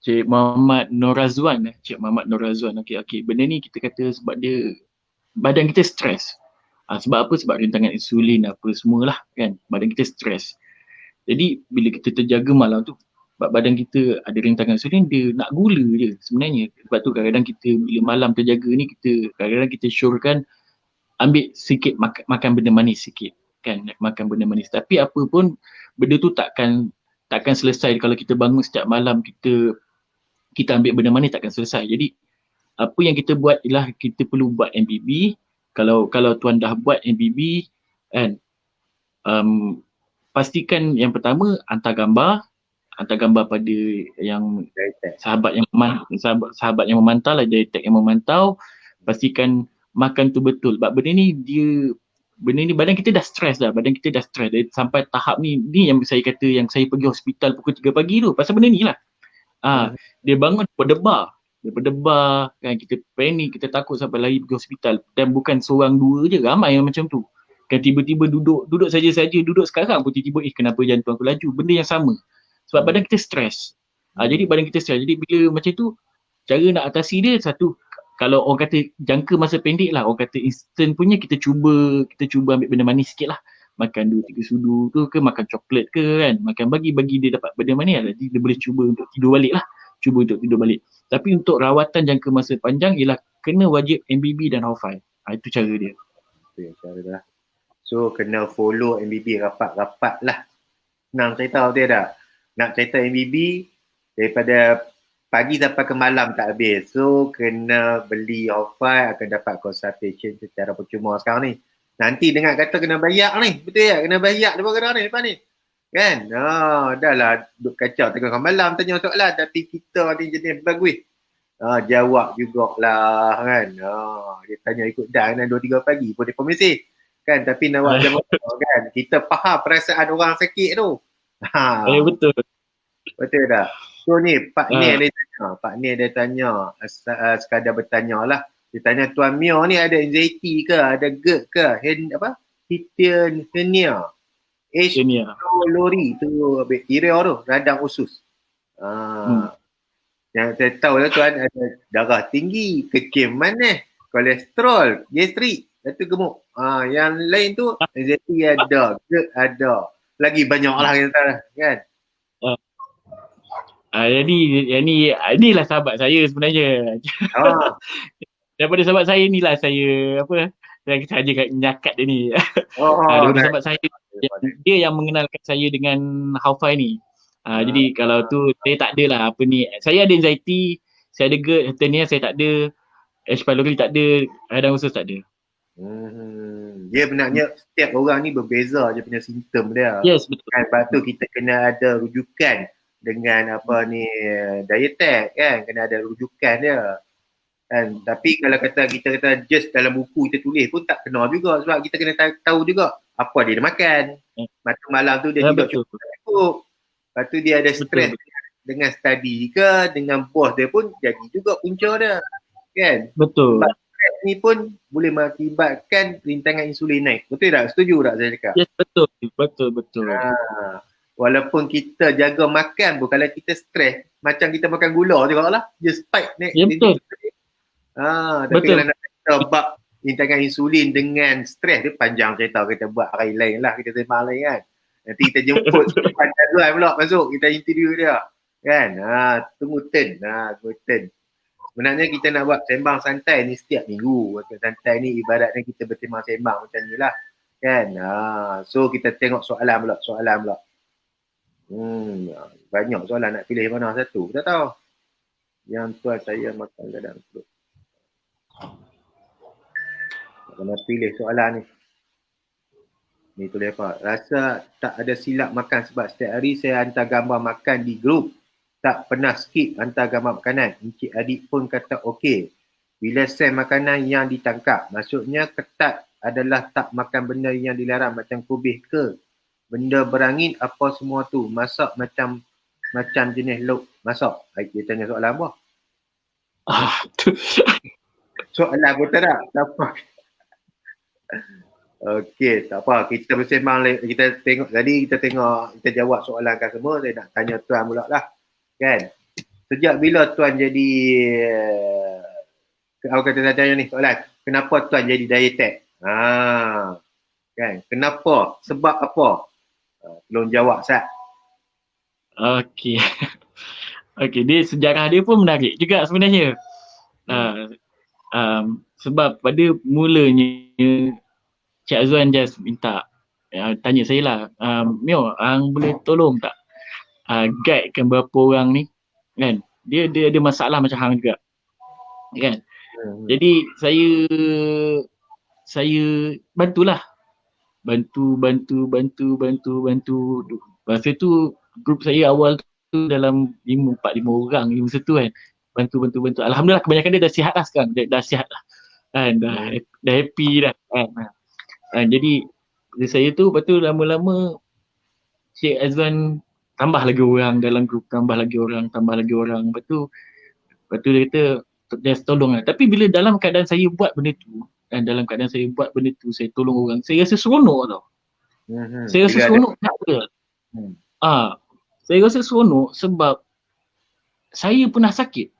D: Cik Muhammad Nur Azwan. Cik Muhammad Nur Azwan. Okey. Benda ni kita kata sebab dia, badan kita stres. Sebab apa? Sebab rintangan insulin apa semualah kan. Badan kita stres. Jadi bila kita terjaga malam tu, sebab badan kita ada rintangan insulin, dia nak gula je sebenarnya. Sebab tu kadang-kadang kita bila malam terjaga ni, kita kadang-kadang kita syorkan ambil sikit makan benda manis sikit kan, makan benda manis. Tapi apa pun benda tu takkan selesai kalau kita bangun setiap malam kita ambil benda manis, takkan selesai. Jadi apa yang kita buat ialah kita perlu buat MBB. Kalau tuan dah buat MBB kan, pastikan yang pertama hantar gambar pada yang sahabat yang memantau lah, dari tag yang memantau. Pastikan makan tu betul. Sebab benda ni badan kita dah stres dah. Sampai tahap ni yang saya kata, yang saya pergi hospital pukul 3 pagi tu pasal benda ni lah. Dia bangun berdebar kan, kita panik, kita takut sampai lari pergi hospital. Dan bukan seorang dua je, ramai yang macam tu kan. Tiba-tiba duduk saja duduk sekarang pun tiba-tiba kenapa jantung aku laju, benda yang sama sebab badan kita stres. Jadi badan kita stres. Jadi bila macam tu, cara nak atasi dia, satu, kalau orang kata jangka masa pendek lah, orang kata instant punya, kita cuba ambil benda manis sikit lah. Makan 2-3 sudu tu ke, makan coklat ke kan, makan bagi dia dapat benda manis lah. Jadi dia boleh cuba untuk tidur balik. Tapi untuk rawatan jangka masa panjang ialah kena wajib MBB dan Haufai. Itu cara dia.
A: Cara dah. So kena follow MBB rapat-rapat lah. Senang cerita betul tak? Nak cerita MBB daripada pagi sampai ke malam tak habis. So kena beli Haufai, akan dapat consultation secara percuma sekarang ni. Nanti dengar kata kena bayar ni. Betul tak? Kena bayar lepas ni. Kan? Dah lah duk kacau tengah malam tanya soalan, tapi kita ni jenis bagus. Jawab jugalah kan. Dia tanya ikut dah 2-3 pagi pun dia permisi. Kan, tapi nak buat jam kan. Kita faham perasaan orang sakit tu.
D: Betul.
A: Betul tak? So ni Pak Nir dia tanya, sekadar bertanya lah. Dia tanya, Tuan Mio ni ada anxiety ke, ada GERD ke, hernia, H. pylori tu bakteria tu, radang usus. Yang saya tahu lah tuan, ada darah tinggi, kecil manis, kolesterol, gastrik, itu gemuk. Yang lain tu anxiety ada, GERD ada. Lagi banyak lah kan.
D: Jadi inilah sahabat saya sebenarnya. Daripada sahabat saya inilah saya saja nyakat dia ni. Daripada sahabat saya, dia yang mengenalkan saya dengan Haufai ni. Jadi kalau tu saya tak ada lah apa ni. Saya ada anxiety, saya ada GERD, hernia saya tak ada, H. pylori tak ada, radang usus tak ada.
A: Dia benarnya setiap orang ni berbeza je punya simptom dia.
D: Yes, betul.
A: Kan, lepas tu kita kena ada rujukan dengan dietek kan, kena ada rujukan dia. Kan, tapi kalau kita kata just dalam buku kita tulis pun tak kena juga, sebab kita kena tahu juga apa dia makan. Malam tu dia tidak cukup. Lepas tu dia ada stres. dengan study ke, dengan bos dia pun jadi juga punca dia. Kan?
D: Betul.
A: Sebab stres ni pun boleh mengakibatkan rintangan insulin naik. Betul tak? Setuju tak saya cakap?
D: Yes, betul. Betul.
A: Walaupun kita jaga makan pun, kalau kita stres, macam kita makan gula juga lah. Dia spike naik.
D: Ya, betul.
A: Tapi
D: Betul.
A: kalau nak kita bab rintangan insulin dengan stres, dia panjang cerita, kita buat hari lain lah, kita sembang lain kan. Nanti kita jemput panjang dua pula masuk, kita interview dia. Kan? Tunggu turn. Sebenarnya kita nak buat sembang santai ni setiap minggu. Santai ni ibaratnya kita bertema sembang macam ni lah. Kan? So kita tengok soalan pula. Banyak soalan, nak pilih mana satu. Tak tahu. Yang tuan saya makan kadang perut. Kena pilih soalan ni. Ni tulis apa? Rasa tak ada silap makan sebab setiap hari saya hantar gambar makan di grup. Tak pernah skip hantar gambar makanan. Encik adik pun kata okey. Bila send makanan yang ditangkap. Maksudnya ketat adalah tak makan benda yang dilarang macam kubis ke. Benda berangin apa semua tu. Masak macam jenis lauk masak. Dia tanya soalan apa? Soalan betul tak? Tak apa. Okey, tak apa. Kita bersembang, kita jawab soalan kan semua. Saya nak tanya tuan pula lah. Kan? Sejak bila tuan jadi apa kata tanya ni soalan? Kenapa tuan jadi dietek? Kan? Kenapa? Sebab apa? Tolong jawab Sat.
D: Okey. Dia sejarah dia pun menarik juga sebenarnya. Sebab pada mulanya Cik Azwan just minta tanya saya lah, Mio, boleh tolong tak guidekan berapa orang ni kan, dia ada masalah macam hang juga kan. Jadi saya bantulah, bantu. Masa tu grup saya awal tu dalam 4-5 orang masa tu kan. Bantu. Alhamdulillah kebanyakan dia dah sihat lah sekarang. Dah sihat lah kan, dah happy dah kan. Jadi saya tu, lepas tu lama-lama Cik Azwan tambah lagi orang dalam grup, tambah lagi orang. Lepas tu dia kata dia tolong lah. Tapi bila dalam keadaan saya buat benda tu, saya tolong orang, saya rasa seronok tau. Saya rasa seronok tak betul. Saya rasa seronok sebab saya pernah sakit.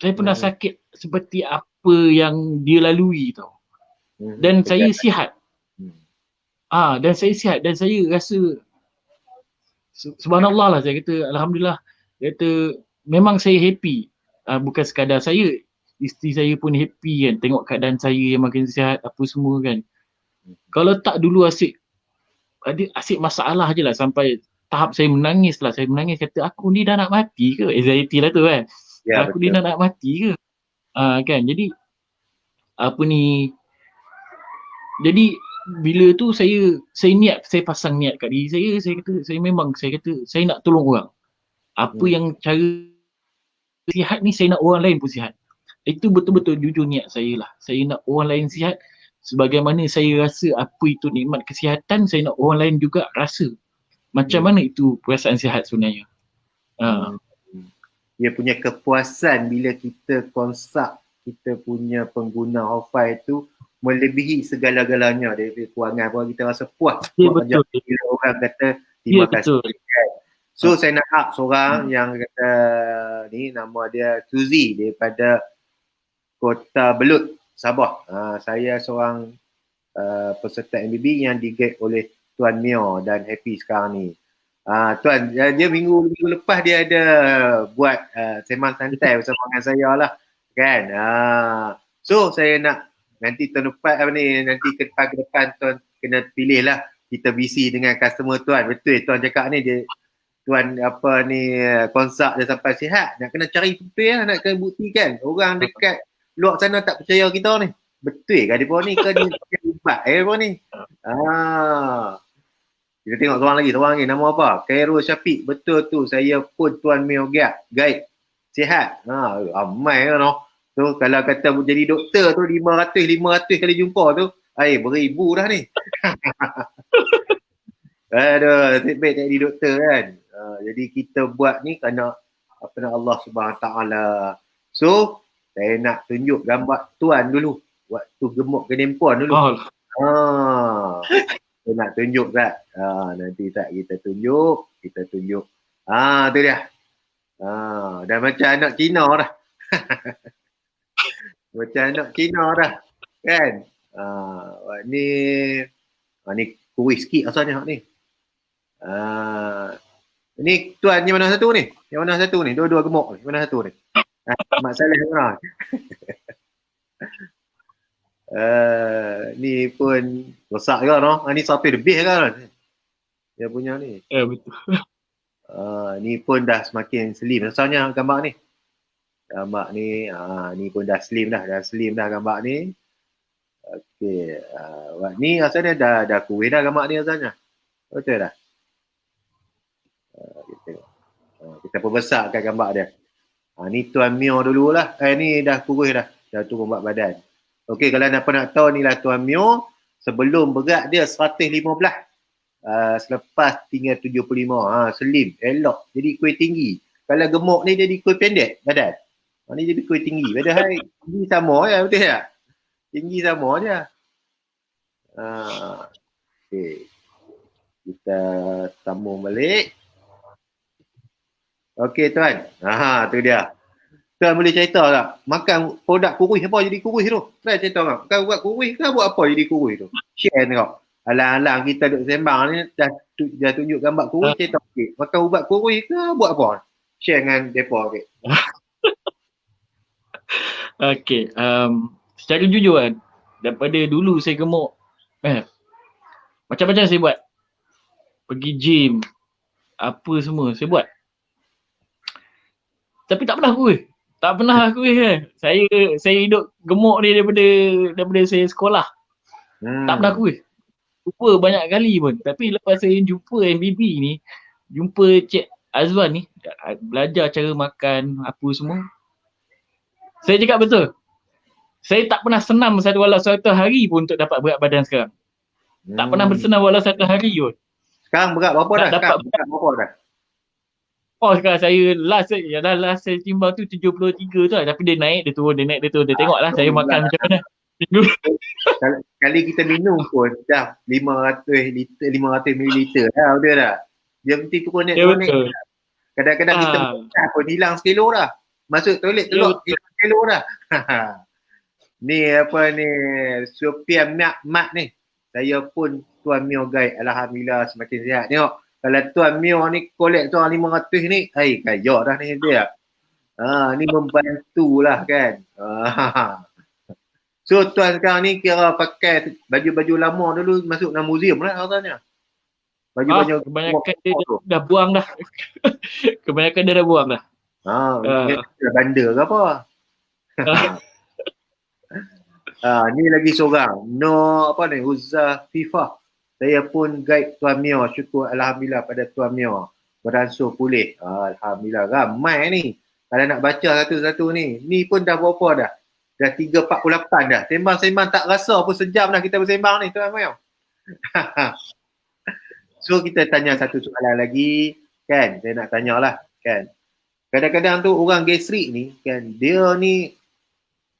D: Saya pernah sakit seperti apa yang dia lalui tau. Dan saya sihat. Dan saya rasa subhanallah lah, saya kata alhamdulillah. Dia kata memang saya happy. Bukan sekadar saya, isteri saya pun happy kan, tengok keadaan saya yang makin sihat apa semua kan. Kalau tak dulu asyik masalah je lah, sampai tahap saya menangis, kata aku ni dah nak mati ke? Anxiety lah tu kan. Aku ni dah nak mati ke? Kan, jadi jadi bila tu saya pasang niat kat diri saya kata saya nak tolong orang. Apa yang cara sihat ni, saya nak orang lain pun sihat. Itu betul-betul jujur niat saya lah. Saya nak orang lain sihat sebagaimana saya rasa apa itu nikmat kesihatan, saya nak orang lain juga rasa macam mana itu perasaan sihat sebenarnya.
A: Dia punya kepuasan bila kita konsak kita punya pengguna Hofai itu melebihi segala-galanya. Dari kewangan pun kita rasa puas.
D: Betul.
A: Bila orang kata terima kasih. So saya nak up seorang yang kata ni, nama dia Suzy daripada Kota Belut, Sabah. Saya seorang peserta MBB yang di-guide oleh Tuan Mio dan happy sekarang ni. Tuan, dia minggu lepas dia ada buat sembang santai bersama dengan saya lah kan. So saya nak nanti tahun depan nanti ke depan tuan kena pilih lah, kita busy dengan customer tuan. Betul tuan cakap ni, dia tuan konsak dia sampai sihat, nak kena cari bukti lah, nak kena buktikan orang dekat luar sana tak percaya kita ni. Betul ke dia ni ke dia ubat ni? Kita tengok seorang lagi, nama apa? Khairul Syafiq. Betul tu, saya pun Tuan Mio guide sihat. Ramai kan. So kalau kata jadi doktor tu 500 kali jumpa tu, beribu dah ni. Aduh, nasib baik tak jadi doktor kan. Jadi kita buat ni kerana apa nama Allah Subhanahu Taala. So, saya nak tunjuk gambar tuan dulu. Waktu gemuk kedempon dulu.
D: Oh,
A: Saya nak tunjuk tak? Nanti tak kita tunjuk. Tu dia. Dah macam anak Cina dah. Macam anak Cina dah. Kan? Ni kuih sikit asalnya ni. Ni tuan yang mana satu ni? Yang mana satu ni? Dua-dua gemuk ni. Yang mana satu ni? Mak Saleh mana? Ni pun rosak kan, no? Ni 100 lebih kan? Dia punya ni.
D: betul.
A: Ni pun dah semakin slim asalnya gambar ni. Gambar ni, ni pun dah slim dah gambar ni. Okey, ni asalnya dah kuih dah gambar ni asalnya. Betul dah. Kita perbesarkan gambar dia. Ni Tuan Mio dululah. Ni dah kurus dah. Dah turun berat badan. Okey, kalau nak tahu ni lah Tuan Mio. Sebelum berat dia 115. Selepas tinggal 75. Slim, elok. Jadi kuih tinggi. Kalau gemuk ni jadi kuih pendek badan. Ni jadi kuih tinggi. Padahal tinggi sama je, betul tak? Tinggi sama je. Okey. Kita sambung balik. Okey tuan. Tu dia. Tuan boleh cerita tak? Makan produk kurus apa jadi kurus tu? Try cerita tak? Kau buat kurus ke buat apa jadi kurus tu? Share tengok. Alang-alang kita duduk sembang ni dah tunjuk gambar kurus, cerita sikit. Makan ubat kurus ke buat apa? Share dengan depa okey.
D: Okey, secara jujur kan, daripada dulu saya gemuk, macam-macam saya buat. Pergi gym, apa semua saya buat. Tapi tak pernah kurus. Tak pernah kurus kan. Saya hidup gemuk ni daripada saya sekolah. Tak pernah kurus. Jumpa banyak kali pun. Tapi lepas saya jumpa MBB ni, jumpa Cik Azwan ni, belajar cara makan apa semua. Saya cakap betul. Saya tak pernah senam walau satu hari pun untuk dapat berat badan sekarang. Tak pernah bersenam walau satu hari pun.
A: Sekarang berat berapa dah?
D: Dapat
A: berat berapa dah?
D: Oh sekarang saya last saya timbang tu 73 tu lah. Tapi dia naik, dia turun. Dia tengoklah saya makan macam mana.
A: Kali kita minum pun dah 500 ml dah, betul tak? Dia mesti turun naik. Kadang-kadang kita pecah pun hilang sekilo dah. Masuk toilet telur hilang sekilo dah. Ni apa ni, Supian Mat ni. Saya pun Tuan Mio guide, alhamdulillah semakin sihat. Tengok, kalau Tuan Mio ni collect tu 500 ni, kaya dah ni dia. Ni membantulah kan. So tuan sekarang ni kira pakai baju-baju lama dulu masuk dalam museum lah katanya. Baju-baju
D: kebanyakan dia dah buang dah. Kebanyakan dia dah buang dah.
A: Dia bandar ke apa? Ni lagi seorang. Uzzah FIFA. Saya pun guide Tuan Mio. Syukur alhamdulillah pada Tuan Mio. Beransur pulih. Alhamdulillah. Ramai ni. Kalau nak baca satu-satu ni. Ni pun dah berapa dah? Dah 3.48 dah. Sembang-sembang tak rasa pun sejam dah kita bersembang ni Tuan Mio. So kita tanya satu soalan lagi. Kan? Saya nak tanyalah. Kan? Kadang-kadang tu orang gastrik ni. Kan? Dia ni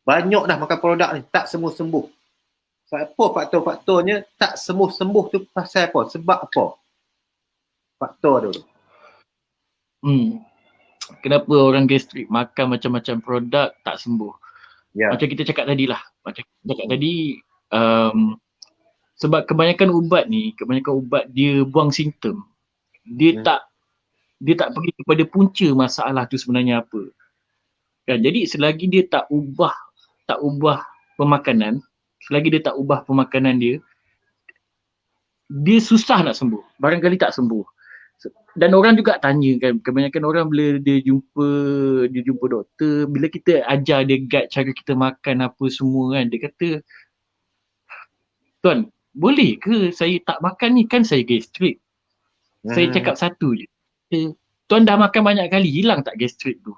A: banyak dah makan produk ni. Tak sembuh-sembuh. Apa faktor-faktornya tak sembuh-sembuh tu pasal apa? Sebab apa? Faktor tu.
D: Kenapa orang gastrik makan macam-macam produk tak sembuh?
A: Ya.
D: Macam kita cakap tadi lah. Sebab kebanyakan ubat dia buang simptom. Dia tak pergi kepada punca masalah tu sebenarnya apa. Kan? Jadi selagi dia tak ubah pemakanan, dia susah nak sembuh. Barangkali tak sembuh. Dan orang juga tanya kan, kebanyakan orang bila dia jumpa doktor, bila kita ajar dia guide cara kita makan apa semua kan, dia kata, "Tuan, boleh ke saya tak makan ni, kan saya gastrik?" Saya cakap satu je. Tuan dah makan banyak kali, hilang tak gastrik tu?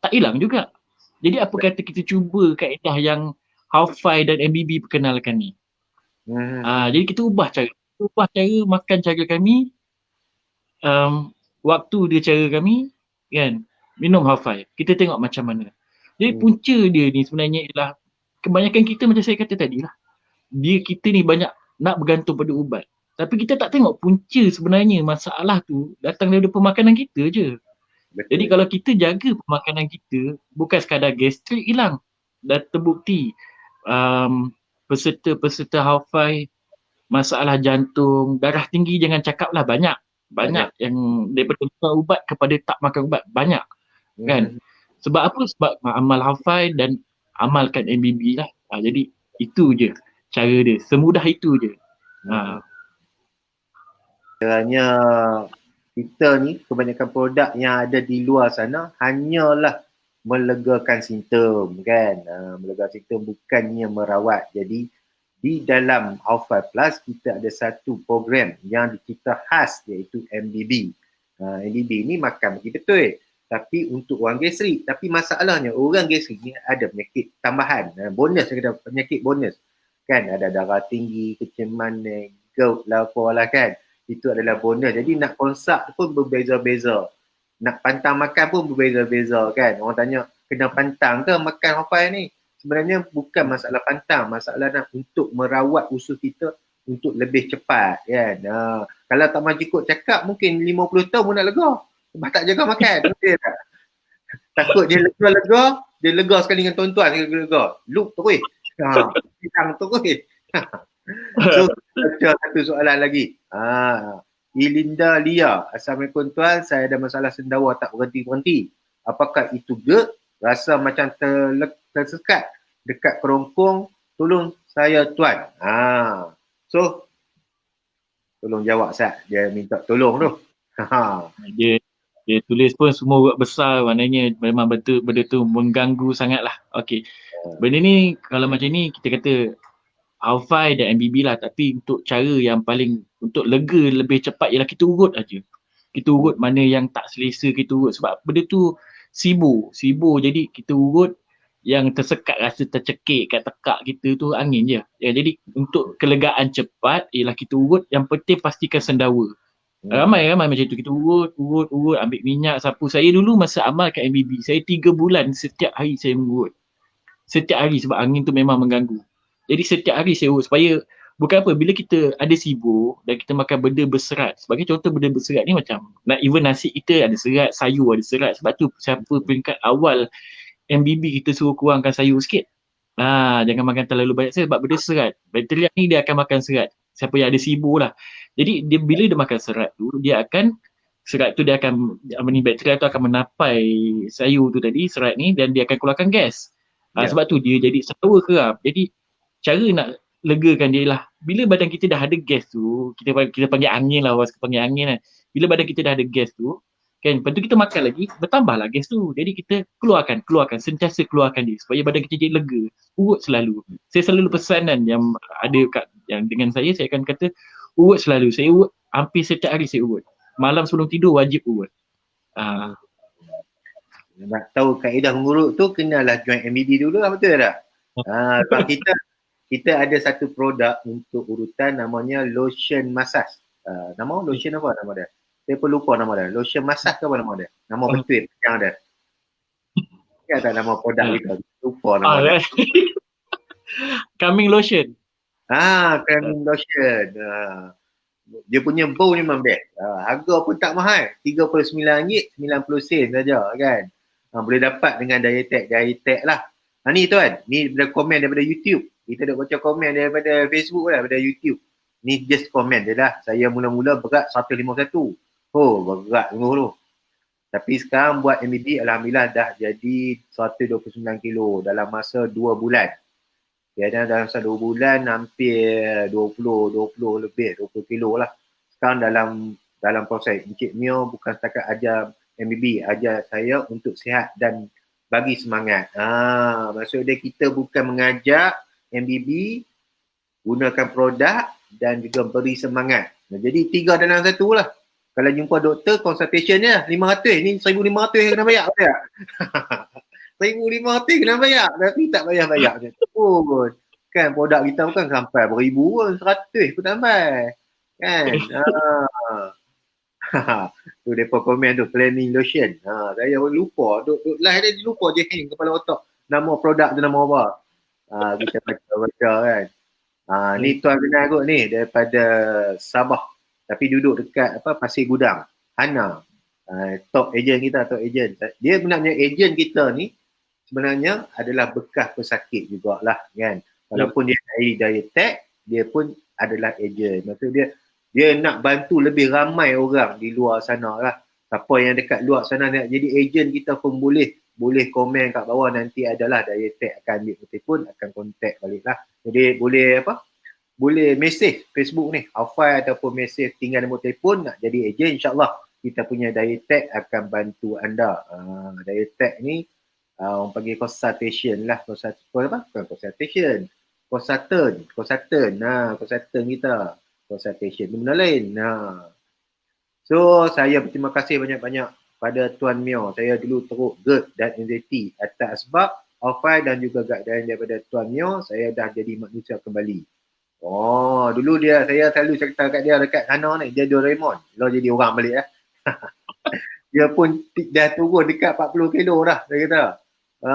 D: Tak hilang juga. Jadi apa kata kita cuba kaedah yang Haufai dan MBB perkenalkan ni. Jadi kita ubah cara. ubah cara makan cara kami, waktu dia cara kami, kan, minum Halfai. Kita tengok macam mana. Jadi punca dia ni sebenarnya ialah kebanyakan kita macam saya kata tadi lah. Kita ni banyak nak bergantung pada ubat. Tapi kita tak tengok punca sebenarnya masalah tu datang daripada pemakanan kita je.
A: Betul.
D: Jadi kalau kita jaga pemakanan kita, bukan sekadar gastrik hilang. Dah terbukti peserta-peserta Halfai, masalah jantung, darah tinggi jangan cakap lah banyak. Banyak yang daripada makan ubat kepada tak makan ubat. Banyak. Kan? Sebab apa? Sebab amal Halfai dan amalkan MBB lah. Jadi itu je cara dia. Semudah itu je.
A: Kiranya kita ni kebanyakan produk yang ada di luar sana hanyalah melegakan simptom kan. Melegakan simptom bukannya merawat. Jadi di dalam Halfai Plus kita ada satu program yang kita khas iaitu MBB. MBB ni makan bagi betul. Tapi untuk orang gastrik. Tapi masalahnya orang gastrik ni ada penyakit tambahan. Bonus, kita penyakit bonus. Kan ada darah tinggi, kecemanan, gout lah apalah kan. Itu adalah bonus. Jadi nak konsak pun berbeza-beza. Nak pantang makan pun berbeza-beza kan. Orang tanya, kena pantang ke makan Halfai ni? Sebenarnya bukan masalah pantang. Masalah nak untuk merawat usus kita untuk lebih cepat kan. Kalau tak mahu ikut cakap, mungkin 50 tahun pun nak lega. Sebab tak jaga makan. Betul tak? Takut dia lega-lega, dia lega sekali dengan tuan-tuan, lega-lega. Loop terus. Hilang terus. So, baca satu soalan lagi. Ilinda Lia. Assalamualaikum tuan, saya ada masalah sendawa tak berhenti-berhenti. Apakah itu GERD? Rasa macam tersekat dekat kerongkong. Tolong saya tuan. So, tolong jawab Sat. Dia minta tolong tu.
D: Dia tulis pun semua huruf besar, maknanya memang betul benda tu mengganggu sangat lah. Okey. Benda ni kalau macam ni kita kata Halfai dan MBB lah, tapi untuk cara yang paling untuk lega lebih cepat ialah kita urut aja. Kita urut mana yang tak selesa, kita urut sebab benda tu sibu jadi kita urut yang tersekat rasa tercekik kat tekak kita tu angin je. Ya, jadi untuk kelegaan cepat ialah kita urut, yang penting pastikan sendawa. Ramai macam tu, kita urut, ambil minyak sapu. Saya dulu masa amal kat MBB, saya 3 bulan setiap hari saya mengurut. Setiap hari sebab angin tu memang mengganggu. Jadi setiap hari saya urut supaya bukan apa, bila kita ada sibuk dan kita makan benda berserat. Sebagai contoh benda berserat ni macam even nasi kita ada serat, sayur ada serat. Sebab tu siapa peringkat awal MBB kita suruh kurangkan sayur sikit. Jangan makan terlalu banyak sebab benda serat. Bakteria ni dia akan makan serat. Siapa yang ada sibuk lah. Jadi bila dia makan serat tu, serat tu dia akan, bakteria tu akan menapai sayur tu tadi, serat ni, dan dia akan keluarkan gas. Sebab tu dia jadi sour kerap. Jadi cara nak legakan dia lah, bila badan kita dah ada gas tu, kita panggil angin lah, orang panggil angin kan. Bila badan kita dah ada gas tu, kan, lepas tu kita makan lagi, bertambahlah gas tu. Jadi kita keluarkan, sentiasa keluarkan dia supaya badan kita jadi lega. Urut selalu. Saya selalu pesanan yang ada yang dengan saya akan kata urut selalu. Saya urut hampir setiap hari saya urut. Malam sebelum tidur wajib urut.
A: Nak tahu kaedah mengurut tu kenalah join MBB dulu lah, betul tak? Sebab kita ada satu produk untuk urutan namanya lotion massage. Nama lotion apa nama dia? Saya pun lupa nama dia. Lotion massage ke apa nama dia? Nama betul yang ada. Kan tak nama produk kita? Lupa nama dia.
D: Calming lotion.
A: Calming lotion. Dia punya bau ni memang best. Harga pun tak mahal. RM39.90 saja kan. Boleh dapat dengan daya tag lah. Ni tuan, ni daripada komen daripada YouTube. Kita dah baca komen daripada Facebook lah, daripada YouTube. Ni just komen dia lah. Saya mula-mula berat 151. Berat sungguh tu. Tapi sekarang buat MBB, Alhamdulillah dah jadi 129 kilo dalam masa 2 bulan. Dalam masa 2 bulan hampir 20 lebih, 20 kilo lah. Sekarang dalam proses. Encik Mio bukan setakat ajar MBB, ajar saya untuk sihat dan bagi semangat. Maksudnya kita bukan mengajak MBB, gunakan produk dan juga beri semangat. Jadi 3 dalam 1 lah. Kalau jumpa doktor, consultation dia 500. Ni 1,500 kena bayar. 1,500 kena bayar. Tapi tak bayar-bayar. Kan produk kita bukan sampai beribu pun. 100 pun tak sampai. Kan? Tu depa komen tu planning lotion. Saya pun lupa. Duk live dia lupa je hang kepala otak. Nama produk tu nama apa. Kita baca kan. Ni tuan kenal kot ni daripada Sabah. Tapi duduk dekat Pasir Gudang. Hana. Top agent kita, top agent. Dia sebenarnya agent kita ni sebenarnya adalah bekas pesakit jugalah kan. Walaupun dia dari Dayatech, dia pun adalah agent. Maksud dia nak bantu lebih ramai orang di luar sana lah. Siapa yang dekat luar sana nak jadi agent kita pun boleh komen kat bawah, nanti adalah Dayatech akan ambil telefon, akan contact balik lah. Jadi boleh mesej Facebook ni, Afai ataupun mesej tinggal nombor telefon nak jadi agent, insyaAllah kita punya Dayatech akan bantu anda. Dayatech ni orang panggil consultation lah. Consultant kita. Consultation tu benda lain. So saya berterima kasih banyak-banyak pada Tuan Mio. Saya dulu teruk GERD dan anxiety atas sebab Afai dan juga guideline daripada Tuan Mio, saya dah jadi manusia kembali. Dulu saya selalu cerita kat dia dekat sana ni, dia Doraemon. Lo jadi orang balik lah. Dia pun dah turun dekat 40 kilo dah, dia kata.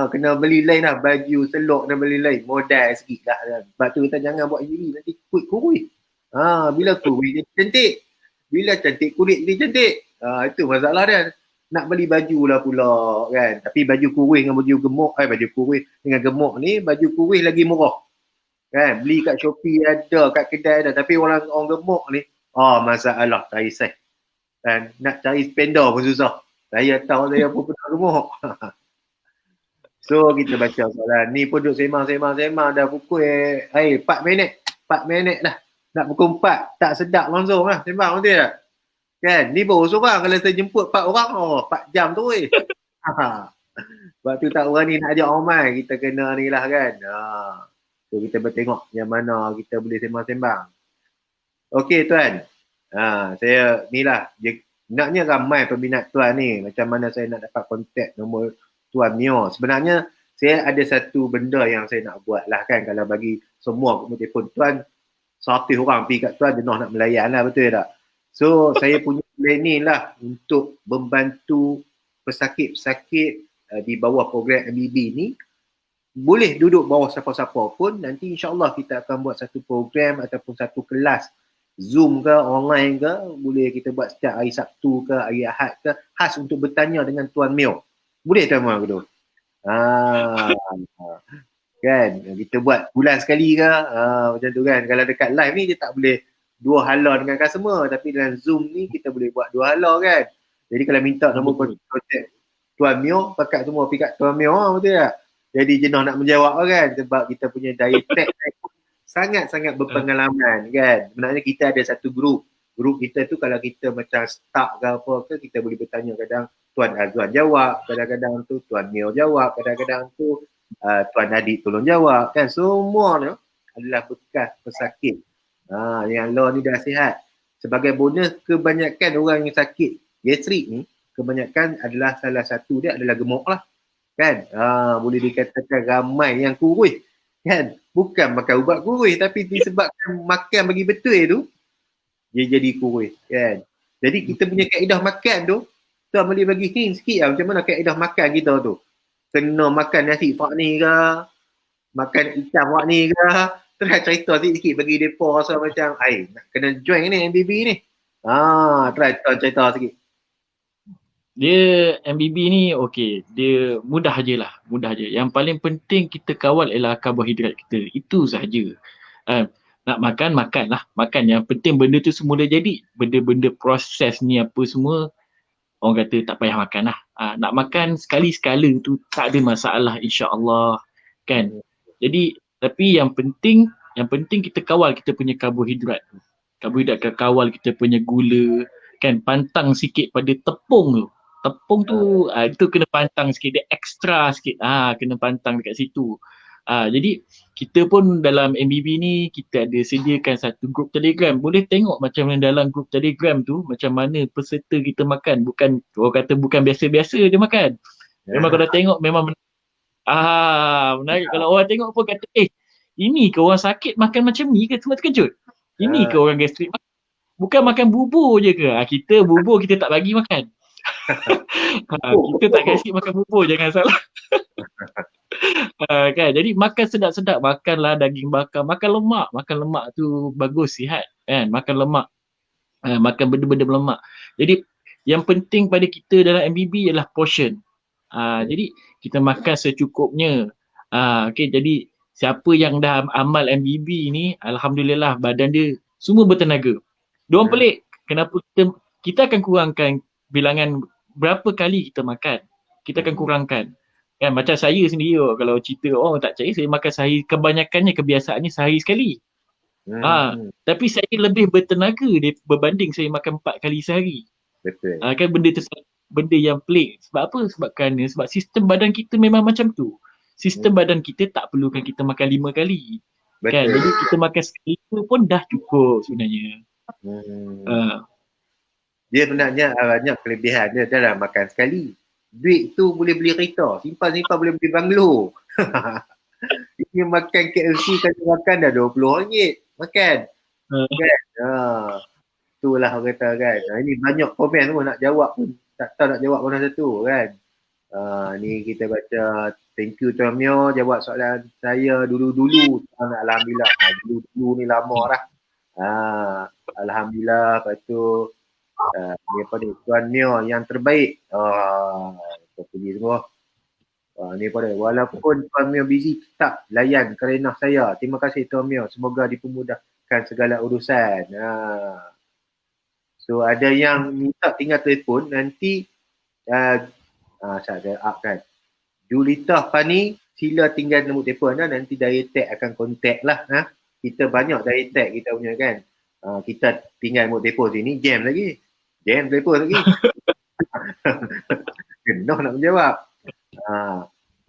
A: Kena beli lain lah, baju selok dan beli lain, modal sikit lah. Sebab tu kita jangan buat gini, nanti kurus. Bila kurus dia cantik. Bila cantik kulit dia cantik. Itu masalah dia. Nak beli baju lah pula kan. Tapi baju kurus dengan baju gemuk, baju kurus dengan gemuk ni, baju kurus lagi murah. Kan, beli kat Shopee ada, kat kedai ada. Tapi orang gemuk ni, masalah cari size. Kan, nak cari spender pun susah. Saya tahu saya pun pernah gemuk. So kita baca soalan. Ni pun duduk sembang dah pukul 4 minit. 4 minit dah. Nak pukul 4. Tak sedap langsung lah. Sembang nanti tak? Kan? Ni baru seorang. Kalau saya jemput 4 orang, 4 jam tu weh. Sebab tu tak orang ni nak ajak orang main. Kita kena ni lah kan. So kita bertengok yang mana kita boleh sembang-sembang. Okey tuan. Saya ni lah. Naknya ramai peminat tuan ni. Macam mana saya nak dapat kontak nombor Tuan Mio. Sebenarnya saya ada satu benda yang saya nak buat lah kan. Kalau bagi semua nombor telefon tuan, 100 orang pergi kat tuan jenuh nak melayan lah, betul tak? So saya punya planning lah untuk membantu pesakit-pesakit di bawah program MBB ni. Boleh duduk bawah siapa-siapa pun, nanti insyaAllah kita akan buat satu program ataupun satu kelas Zoom ke, online ke, boleh kita buat setiap hari Sabtu ke, hari Ahad ke, khas untuk bertanya dengan Tuan Mio. Boleh tak Muhammad tu? Kan, kita buat bulan sekali ke, macam tu kan. Kalau dekat live ni dia tak boleh dua hala dengan customer, tapi dalam Zoom ni kita boleh buat dua hala kan. Jadi kalau minta nombor kontak Tuan Mio, pakat semua pergi kat Tuan Mio, betul tak? Jadi jenuh nak menjawab kan, sebab kita punya Dayatech sangat-sangat berpengalaman kan. Sebenarnya kita ada satu grup kita tu kalau kita macam start ke apa ke, kita boleh bertanya, kadang Tuan Azwan jawab, kadang-kadang tu Tuan Mio jawab, kadang-kadang tu Tuan Adik tolong jawab kan. Semua ni adalah bekas pesakit. Yang lo ni dah sihat. Sebagai bonus, kebanyakan orang yang sakit gastrik ni, kebanyakan adalah salah satu dia adalah gemuk lah kan. Boleh dikatakan ramai yang kurus kan, bukan makan ubat kurus, tapi disebabkan makan bagi betul tu dia jadi kurus kan. Jadi kita punya kaedah makan tu, kita boleh bagi hint sikit lah macam mana kaedah makan kita tu. Kena makan nasi fak ni ke, makan ikan fak ni ke, try cerita sikit bagi mereka rasa macam nak kena join ni MBB ni. Try cerita sikit.
D: Dia MBB ni okey, dia mudah je. Yang paling penting kita kawal ialah karbohidrat kita. Itu sahaja. Nak makan lah. Makan, yang penting benda tu semua dah jadi. Benda-benda proses ni apa semua, orang kata tak payah makan lah. Nak makan sekali-sekala tu tak ada masalah, insya-Allah kan. Jadi tapi yang penting kita kawal kita punya karbohidrat. Karbohidrat kawal kita punya gula kan, pantang sikit pada tepung tu. Tepung tu itu kena pantang sikit, dia ekstra sikit. Kena pantang dekat situ. Jadi kita pun dalam MBB ni kita ada sediakan satu grup Telegram. Boleh tengok macam mana dalam grup Telegram tu macam mana peserta kita makan. Bukan orang kata bukan biasa-biasa dia makan. Memang kalau tengok memang menarik. Kalau orang tengok pun kata ini ke orang sakit makan macam ni ke, semua terkejut. Ini ke orang gastrik makan. bukan makan bubur je ke? Kita bubur kita tak bagi makan. Kita tak kasih makan bubur, jangan salah. Kan? Jadi makan sedap-sedap, makanlah daging bakar, makan lemak tu bagus, sihat kan, makan lemak, makan benda-benda berlemak. Jadi yang penting pada kita dalam MBB ialah portion. Jadi kita makan secukupnya. Okay, jadi siapa yang dah amal MBB ni, alhamdulillah badan dia semua bertenaga. Diorang pelik kenapa kita akan kurangkan bilangan berapa kali kita makan. Kita akan kurangkan. Kan macam saya sendiri kalau cerita orang tak percaya, saya makan sehari, kebanyakannya kebiasaannya sehari sekali. Tapi saya lebih bertenaga berbanding saya makan 4 kali sehari.
A: Betul.
D: Kan benda yang pelik. Sebab apa? Sebab sistem badan kita memang macam tu. Sistem badan kita tak perlukan kita makan 5 kali.
A: Betul.
D: Kan? Jadi kita makan sekali pun dah cukup sebenarnya.
A: Dia sebenarnya banyak kelebihan dia dalam makan sekali. Duit tu boleh beli kereta, simpan-simpan boleh beli banglo. Dia makan KFC kali makan dah RM20 makan. Kan? Itulah orang kata kan. Ini banyak komen tu nak jawab pun tak tahu nak jawab mana satu kan. Ni kita baca, thank you Tuan Mio jawab soalan saya dulu-dulu. Alhamdulillah. Dulu-dulu ni lama dah. Alhamdulillah. Lepas tu ni apa ni, Tuan Mio yang terbaik. Kita puji semua. Ni apa dia, walaupun Tuan Mio busy tetap layan kerenah saya. Terima kasih Tuan Mio, semoga dipermudahkan segala urusan. So ada yang minta tinggal telefon nanti saya ada up kan. Julita Fani, sila tinggal nombor telefon nanti Dayatech akan contact lah. Kita banyak Dayatech kita punya kan. Kita tinggal nombor telefon sini, jam telefon lagi. Kena nak menjawab.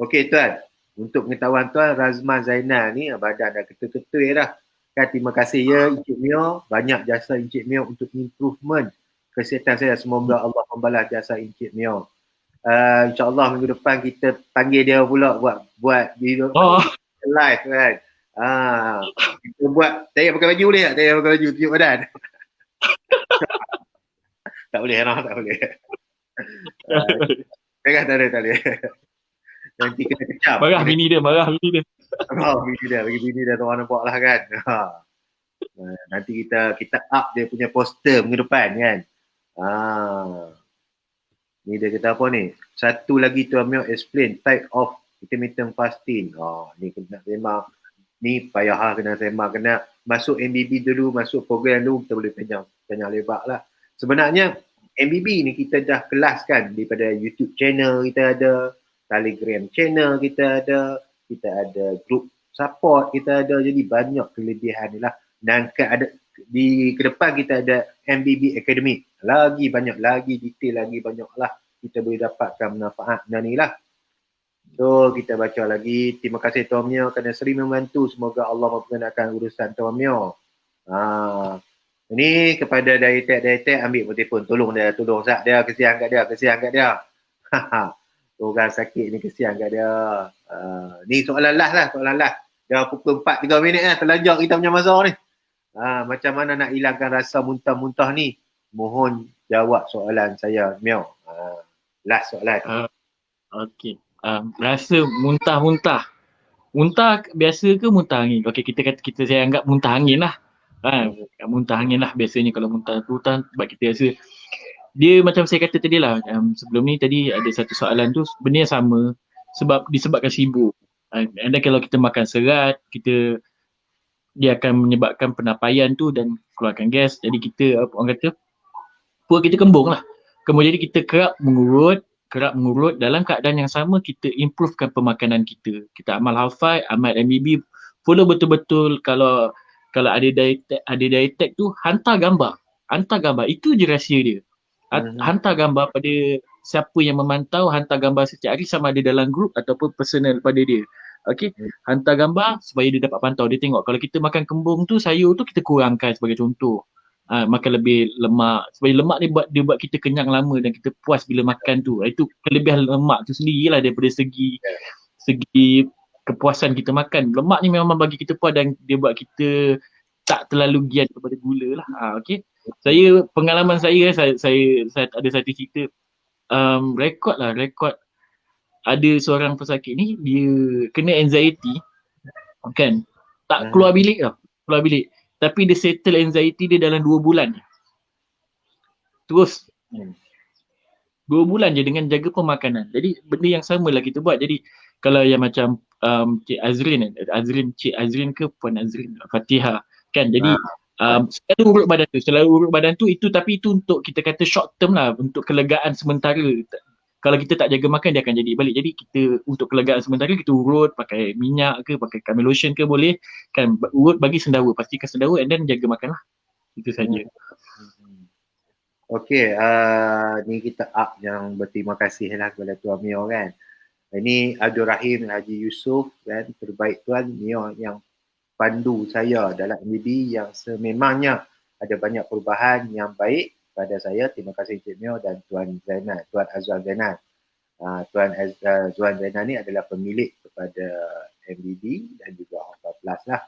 A: Okey Tuan, untuk pengetahuan Tuan, Razman Zainal ni badan dah ketul-ketul dah. Kan, terima kasih ya Encik Mio, banyak jasa Encik Mio untuk improvement kesihatan saya. Semoga Allah membalas jasa Encik Mio. InsyaAllah minggu depan kita panggil dia pula buat video live kan. Kita buat, saya pakai baju boleh tak? Saya pakai baju tunjuk badan. Tak boleh. Tak boleh. Nanti kena kecam.
D: Marah bini dia.
A: Bagi bini dia orang nampak lah kan. Nanti kita up dia punya poster minggu depan kan. Ni dia kata apa ni? Satu lagi Tuan Mio explain type of intermittent fasting. Ni kena sembang. Ni payah kena sembang. Kena masuk MBB dulu, masuk program dulu, kita boleh panjang lebar lah. Sebenarnya MBB ni kita dah kelaskan daripada YouTube channel kita ada, Telegram channel kita ada group support kita ada, jadi banyak kelebihan ni lah. Dan di ke depan kita ada MBB Academy, lagi banyak, lagi detail, lagi banyak lah kita boleh dapatkan manfaat dan ni lah. So kita baca lagi, terima kasih Tuan Mio kerana sering membantu, semoga Allah memperkenalkan urusan Tuan Mio. Ini kepada Dayatech ambil telefon, tolong Zat dia, kesian kat dia. Orang sakit ni kesian kat dia. Ni soalan last. Dah pukul 4:03 lah, terlanjur kita punya masa ni. Macam mana nak hilangkan rasa muntah-muntah ni? Mohon jawab soalan saya, Mio. Last soalan.
D: Okey. Rasa muntah-muntah. Muntah biasa ke muntah angin? Okey, saya anggap muntah angin lah. Muntah angin lah biasanya kalau muntah tu sebab kita rasa dia macam saya kata tadi lah, sebelum ni tadi ada satu soalan tu benda yang sama, disebabkan sibuk. Dan kalau kita makan serat, dia akan menyebabkan penapaian tu dan keluarkan gas, jadi kita orang kata perut kita kembung lah. Kemudian kita kerap mengurut dalam keadaan yang sama kita improvekan pemakanan kita. Kita amal hafal, amal MBB, follow betul-betul. Kalau ada Dayatech tu hantar gambar, itu je rahsia dia. Hantar gambar pada siapa yang memantau, hantar gambar setiap hari sama ada dalam grup ataupun personal pada dia. Okey, hantar gambar supaya dia dapat pantau, dia tengok kalau kita makan kembung tu, sayur tu kita kurangkan sebagai contoh. Makan lebih lemak, sebab lemak ni buat kita kenyang lama dan kita puas bila makan tu. Itu kelebihan lemak tu sendirilah daripada segi kepuasan kita makan. Lemak ni memang bagi kita puas dan dia buat kita tak terlalu giat kepada gula lah. Okey. Saya pengalaman saya ada satu cerita, rekod ada seorang pesakit ni dia kena anxiety kan, tak keluar bilik tau, tapi dia settle anxiety dia dalam 2 bulan terus. 2 bulan je dengan jaga pemakanan. Jadi benda yang sama lah kita buat. Jadi kalau yang macam Cik Cik Azrin ke Puan Azrin Fatihah kan. Jadi selalu urut badan tu itu, tapi itu untuk kita kata short term lah, untuk kelegaan sementara. Kalau kita tak jaga makan dia akan jadi balik. Jadi kita untuk kelegaan sementara kita urut pakai minyak ke, pakai camel lotion ke boleh kan, urut bagi sendawa, pastikan sendawa and then jaga makan lah. Itu saja.
A: Okey, ni kita up yang berterima kasih lah kepada Tuan Mio kan. Ini Abdul Rahim Haji Yusof kan, terbaik Tuan Mio yang pandu saya dalam MBB yang sememangnya ada banyak perubahan yang baik pada saya. Terima kasih Cik Mio dan Tuan Zainal, Tuan Azwan Zainal. Tuan Azwan Zainal ni adalah pemilik kepada MBB dan juga Alpha Plus lah.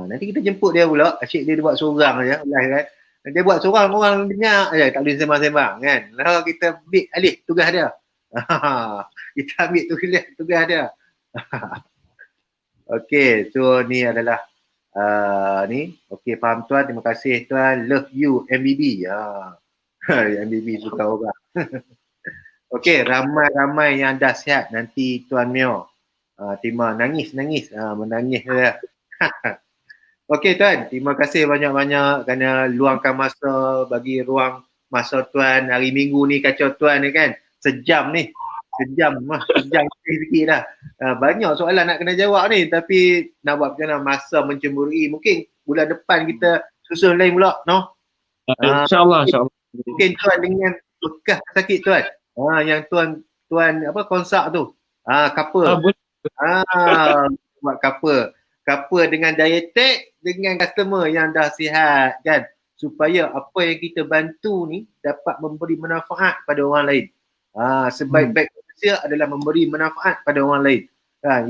A: Nanti kita jemput dia pula, asyik dia buat seorang je live kan. Dia buat seorang, orang dengar je, tak boleh sembang-sembang kan. Lalu kita ambil alih tugas dia. Kita ambil tugas dia. Okey, so ni adalah ni. Okey, faham Tuan, terima kasih Tuan. Love you MBB. MBB suka orang. Okey, ramai-ramai yang dah sihat nanti Tuan Mio. Terima menangis dia. Okey Tuan, terima kasih banyak-banyak kerana luangkan masa, bagi ruang masa Tuan hari Minggu ni kacau Tuan ni kan. Sejam sikit dah. Banyak soalan nak kena jawab ni, tapi nak buat macam mana, masa mencemburui. Mungkin bulan depan kita susun lain pula, no?
D: InsyaAllah.
A: Mungkin Tuan dengan bekas sakit Tuan. Yang Tuan apa konsak tu. Couple. Buat couple dengan dietetik dengan customer yang dah sihat kan, supaya apa yang kita bantu ni dapat memberi manfaat pada orang lain. Sebaik-baik manusia adalah memberi manfaat pada orang lain.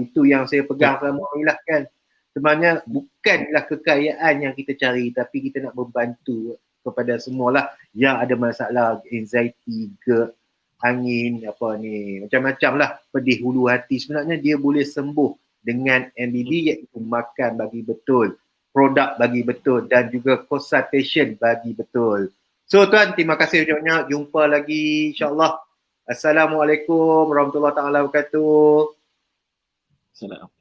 A: Itu yang saya pegang selama ni lah kan. Sebenarnya bukanlah kekayaan yang kita cari, tapi kita nak membantu kepada semualah yang ada masalah anxiety ke, angin apa ni, macam-macam lah, pedih hulu hati. Sebenarnya dia boleh sembuh dengan MBB, iaitu makan bagi betul, produk bagi betul dan juga consultation bagi betul. So Tuan, terima kasih banyak-banyak. Jumpa lagi insyaAllah. Assalamualaikum warahmatullahi wabarakatuh.
D: Assalamualaikum.